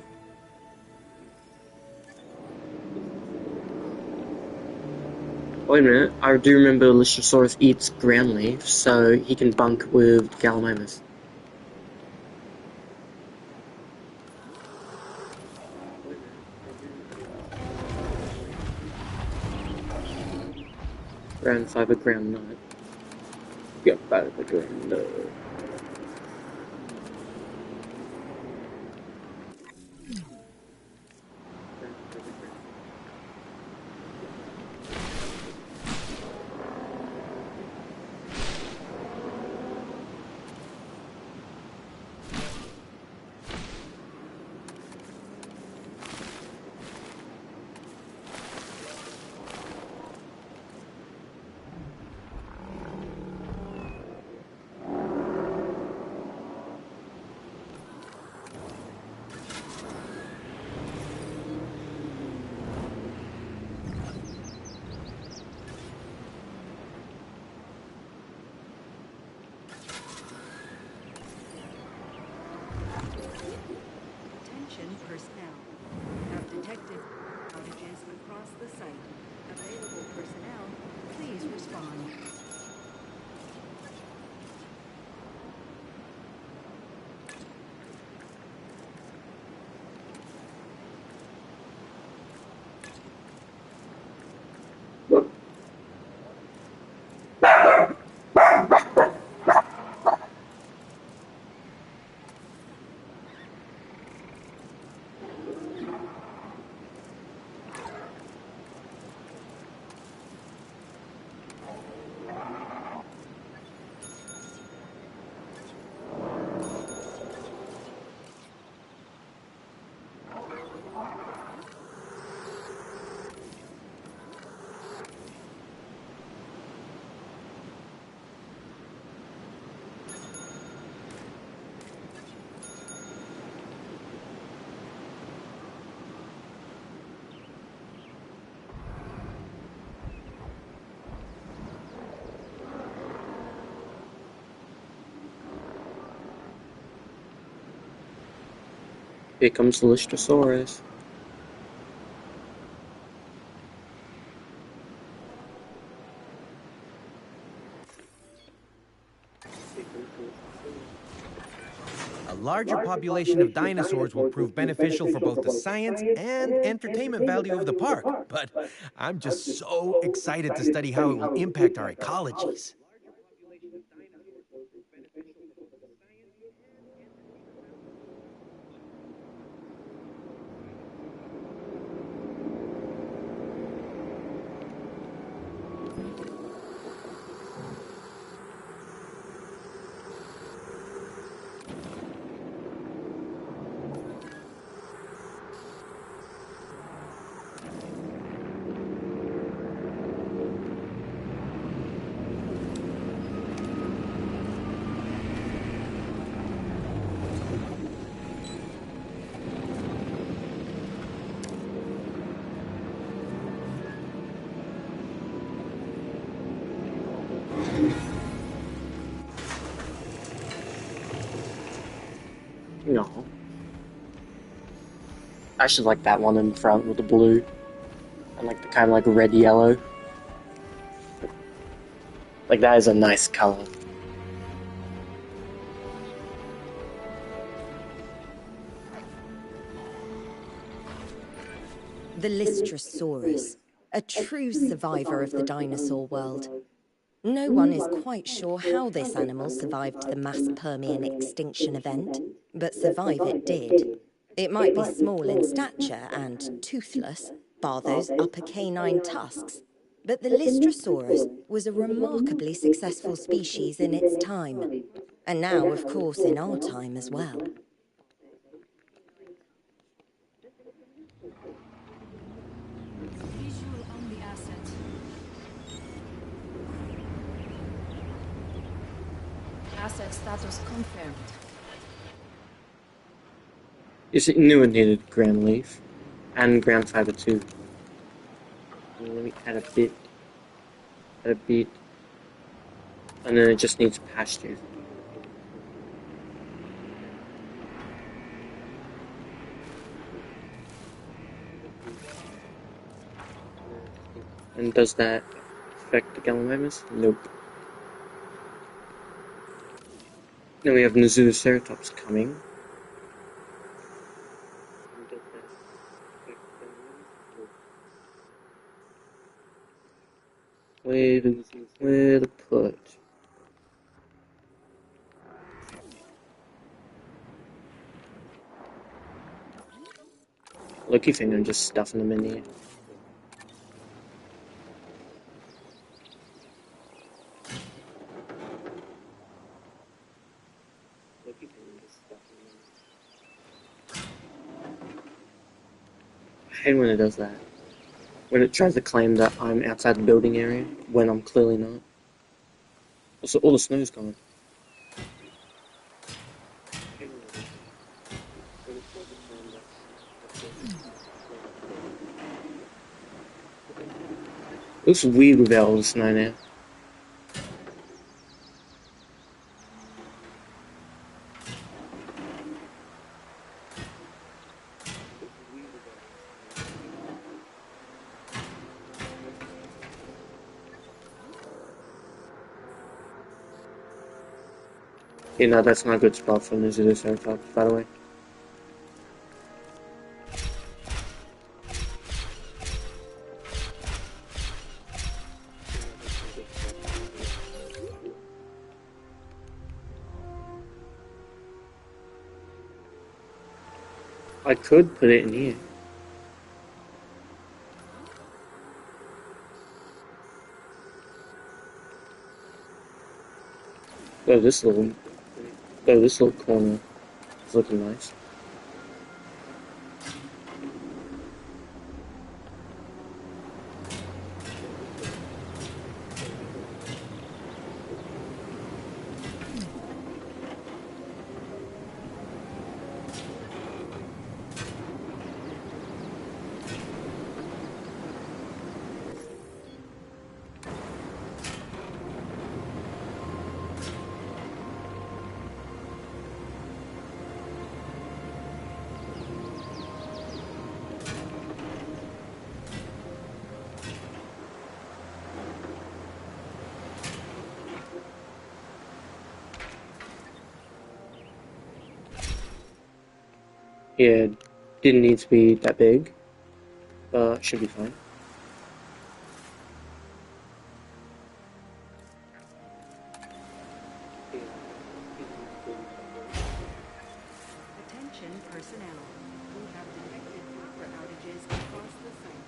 Wait a minute, I do remember Lystrosaurus eats ground leaf, so he can bunk with Gallimimus. Ground fiber, ground nut. Get back the ground nut. Here comes the Lystrosaurus. A larger population of dinosaurs will prove beneficial for both the science and entertainment value of the park. But I'm just so excited to study how it will impact our ecologies. No. I should like that one in front with the blue. And like the kind of like red yellow. Like that is a nice color. The Lystrosaurus, a true survivor of the dinosaur world. No one is quite sure how this animal survived the mass Permian extinction event, but survive it did. It might be small in stature and toothless, bar those upper canine tusks, but the Lystrosaurus was a remarkably successful species in its time, and now, of course, in our time as well. Visual on the asset. Asset status confirmed. Yes, it knew it needed ground leaf. And ground fiber too. Let me add a bit. Add a bit. And then it just needs pasture. And does that affect the Gallimimus? Nope. Then we have Ceratops coming. Where to put? Lucky finger, just stuffing them in here. I hate when it does that. When it tries to claim that I'm outside the building area, when I'm clearly not. Also, all the snow's gone. It looks weird without all the snow now. Yeah, no, that's not a good spot for Ceratops, by the way. I could put it in here. Oh, this little corner is looking nice. Yeah, didn't need to be that big, but should be fine. Attention personnel. We have detected power outages across the site.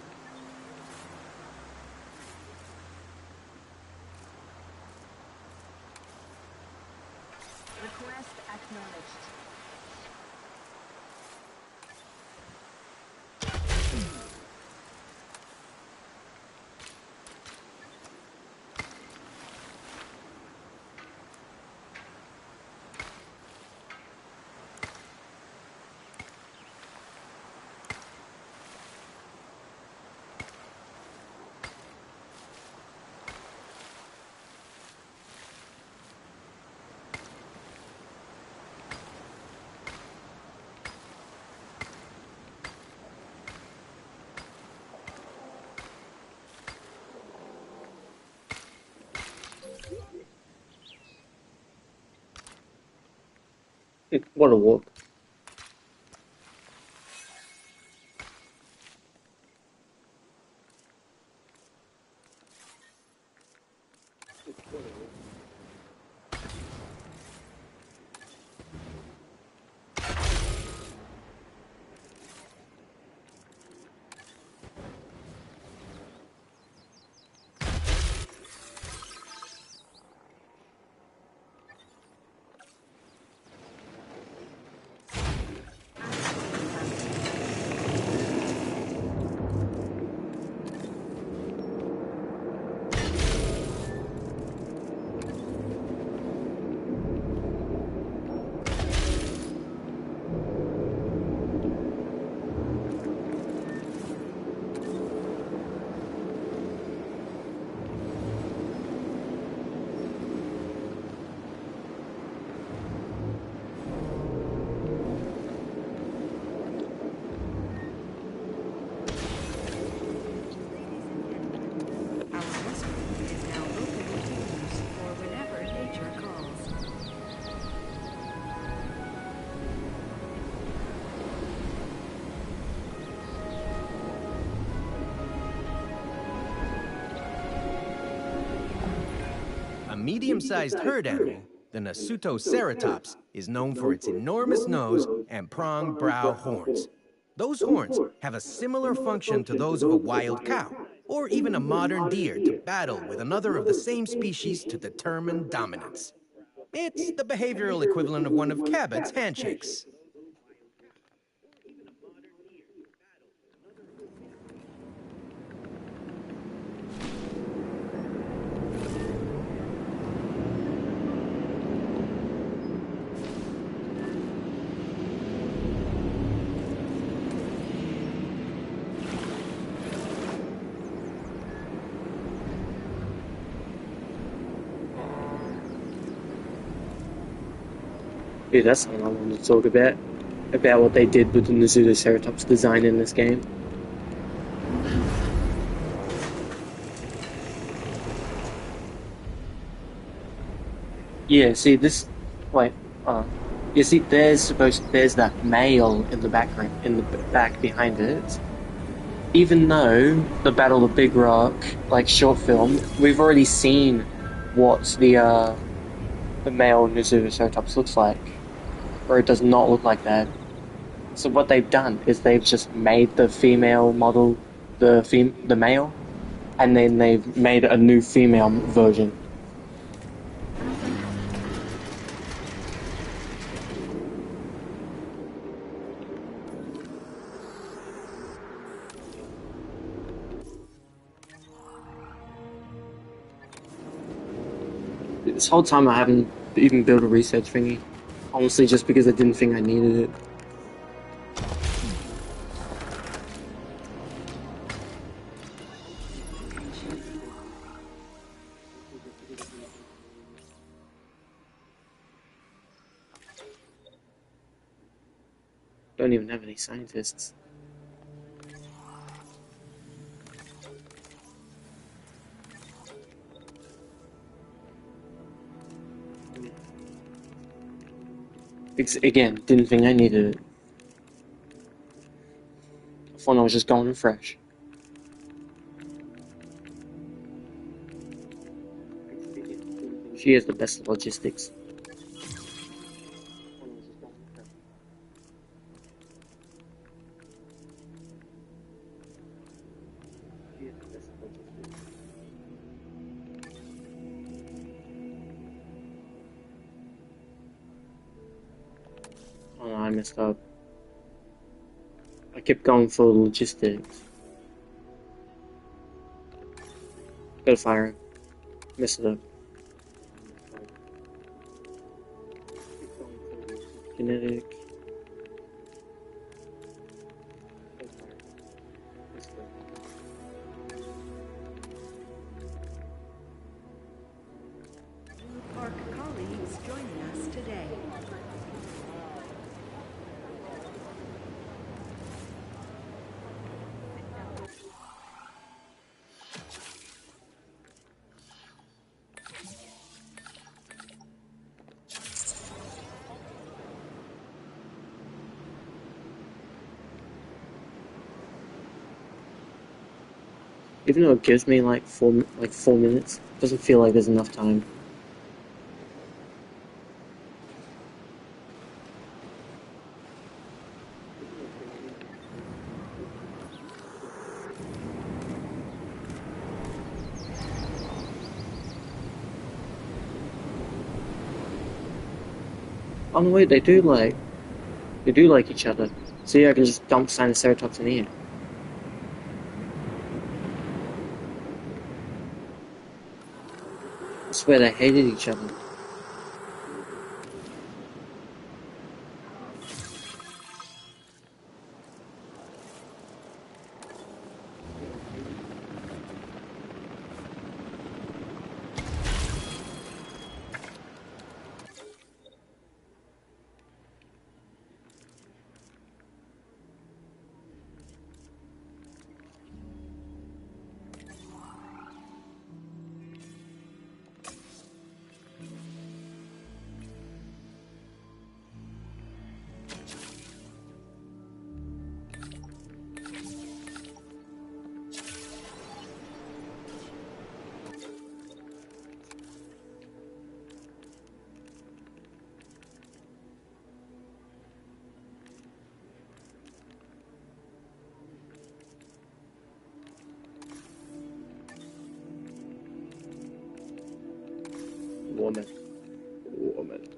Request acknowledged. What a walk. Our rescue is now open to use for whenever nature calls. A medium-sized herd animal, the Nasutoceratops, is known for its enormous nose and pronged brow horns. Those horns have a similar function to those of a wild cow, or even a modern deer to battle with another of the same species to determine dominance. It's the behavioral equivalent of one of Cabot's handshakes. Dude, that's something I wanted to talk about what they did with the Nasutoceratops design in this game. Yeah, see this. Wait, you see, there's that male in the background, in the back behind it. Even though the Battle of Big Rock, like short film, we've already seen what the male Nasutoceratops looks like, or it does not look like that. So what they've done is they've just made the female model the male, and then they've made a new female version. This whole time I haven't even built a research thingy. Honestly, just because I didn't think I needed it. Don't even have any scientists. Again, didn't think I needed it. one I was just going fresh. She has the best logistics. Oh no, I messed up. I kept going for logistics. Gotta fire him. Messed it up. Genetic. Park colleagues joining us today. Even though it gives me like 4 minutes, it doesn't feel like there's enough time. Oh no, wait, they do like each other. See, I can just dump Sinoceratops in here. I swear they hated each other. Woman. Woman.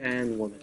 And woman.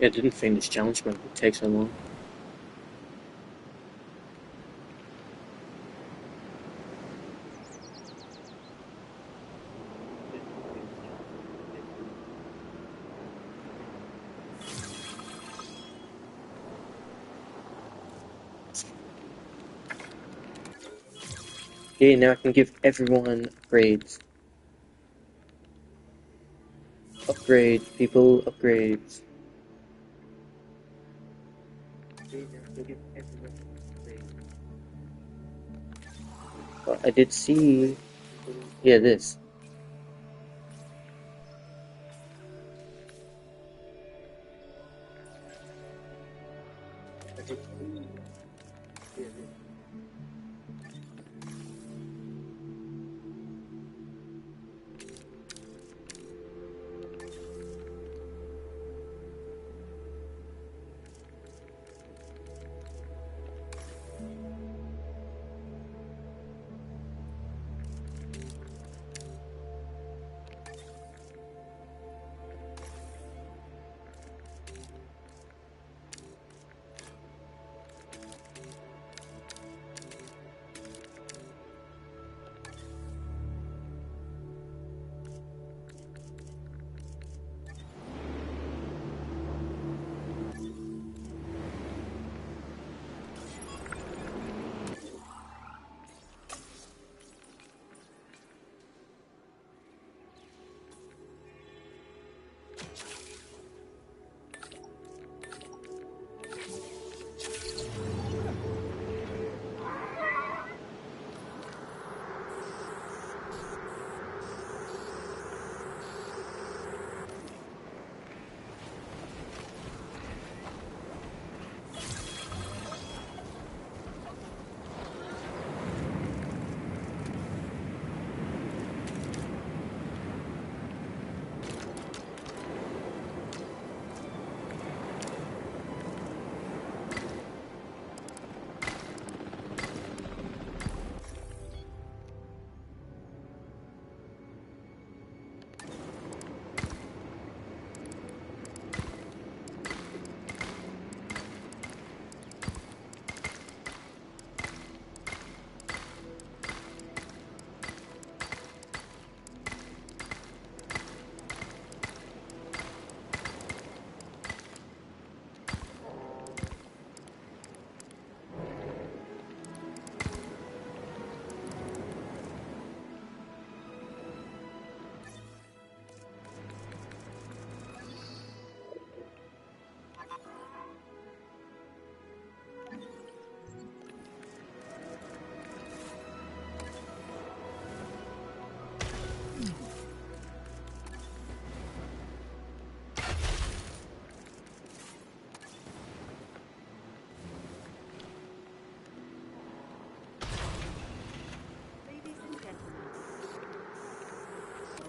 Yeah, it didn't finish challenge, but it takes so long. Yeah, now I can give everyone upgrades. Upgrades, people, upgrades. But I did see... Yeah, this.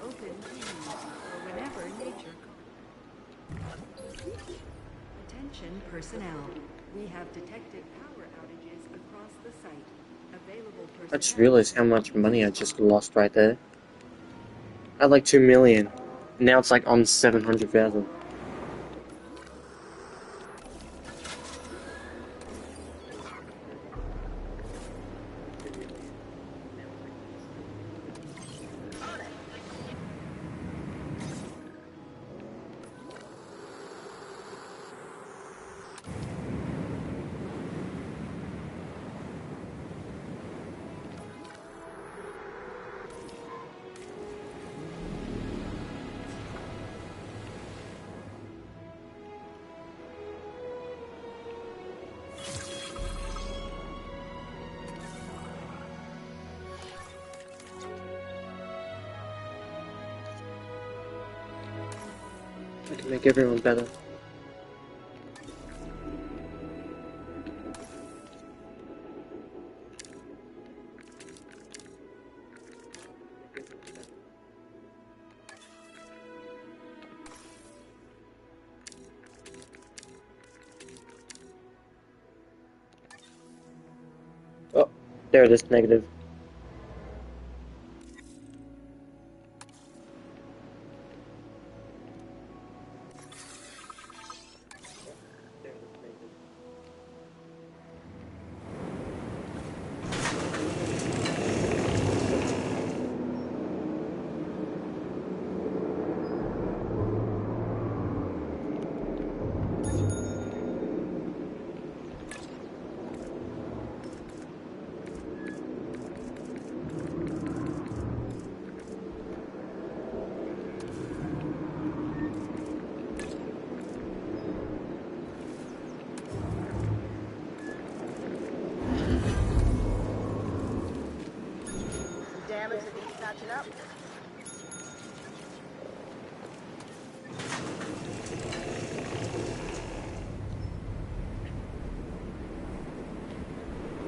Open to use for whenever nature calls. Attention personnel. We have detected power outages across the site. Available personnel. I just realized how much money I just lost right there. I had like 2 million. Now it's like on 700,000. I can make everyone better. Oh, there it is, negative. Damage that needs patching up.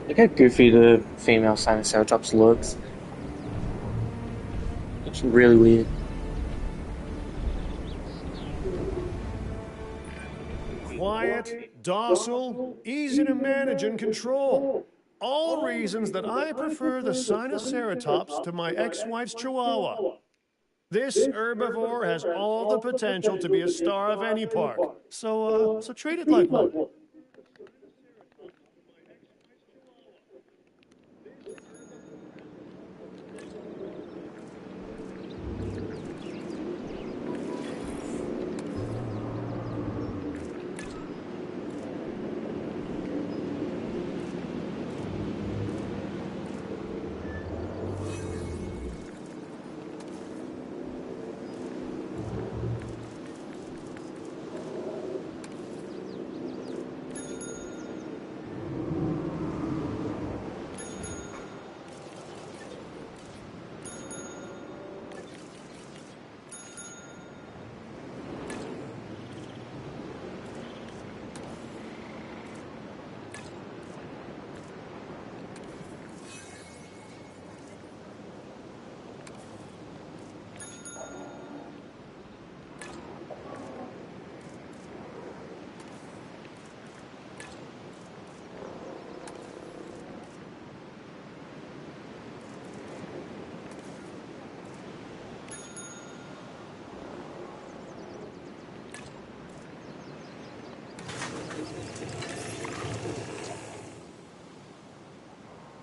Look how goofy the female Sinoceratops looks. It's really weird. Quiet, docile, easy to manage and control. All reasons that I prefer the Sinoceratops to my ex-wife's Chihuahua. This herbivore has all the potential to be a star of any park. So treat it like one.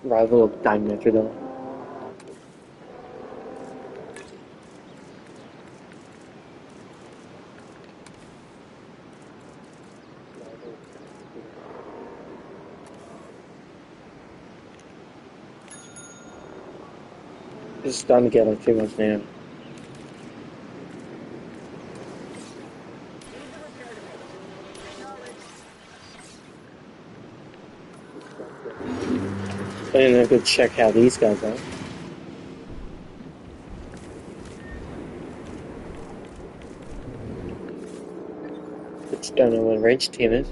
Rival of Dimetrodon. It's starting to get like too much now. I didn't have to check how these guys are. Just don't know what range team is.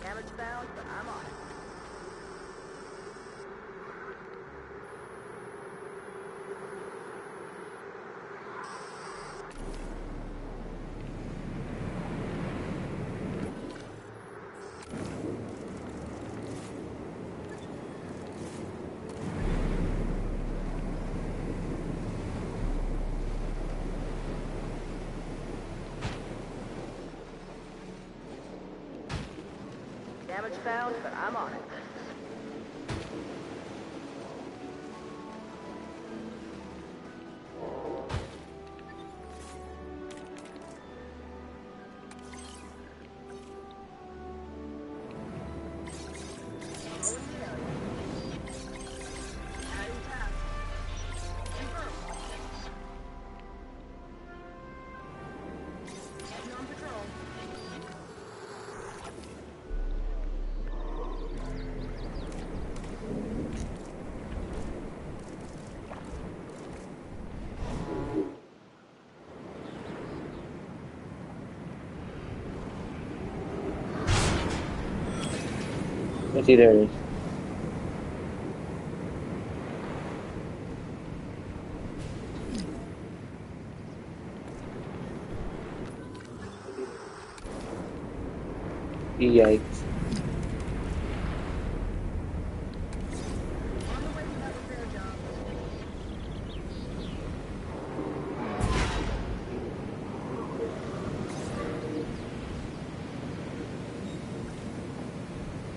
Damage bound, but I'm on it. Damage found, but I'm on it. Let's see, there it is. Yikes.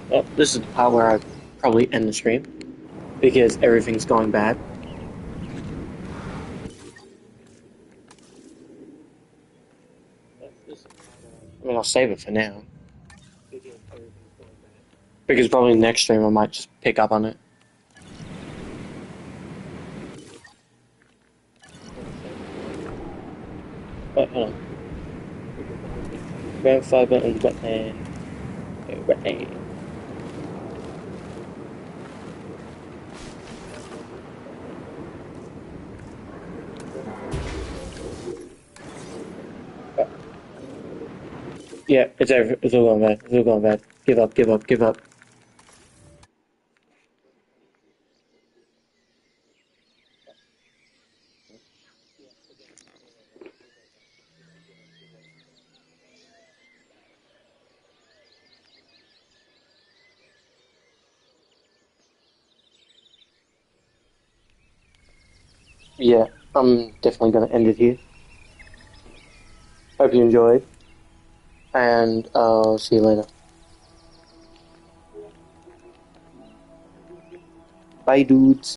Oh, this is the part where I probably end the stream. because everything's going bad. I mean, I'll save it for now. Because probably next stream I might just pick up on it. Wait, hold on. Grandfather and wetland. Wetland. Yeah, it's over. It's all going bad. It's all going bad. Give up, give up, give up. Yeah, I'm definitely going to end it here. Hope you enjoyed. And I'll see you later. Bye, dudes.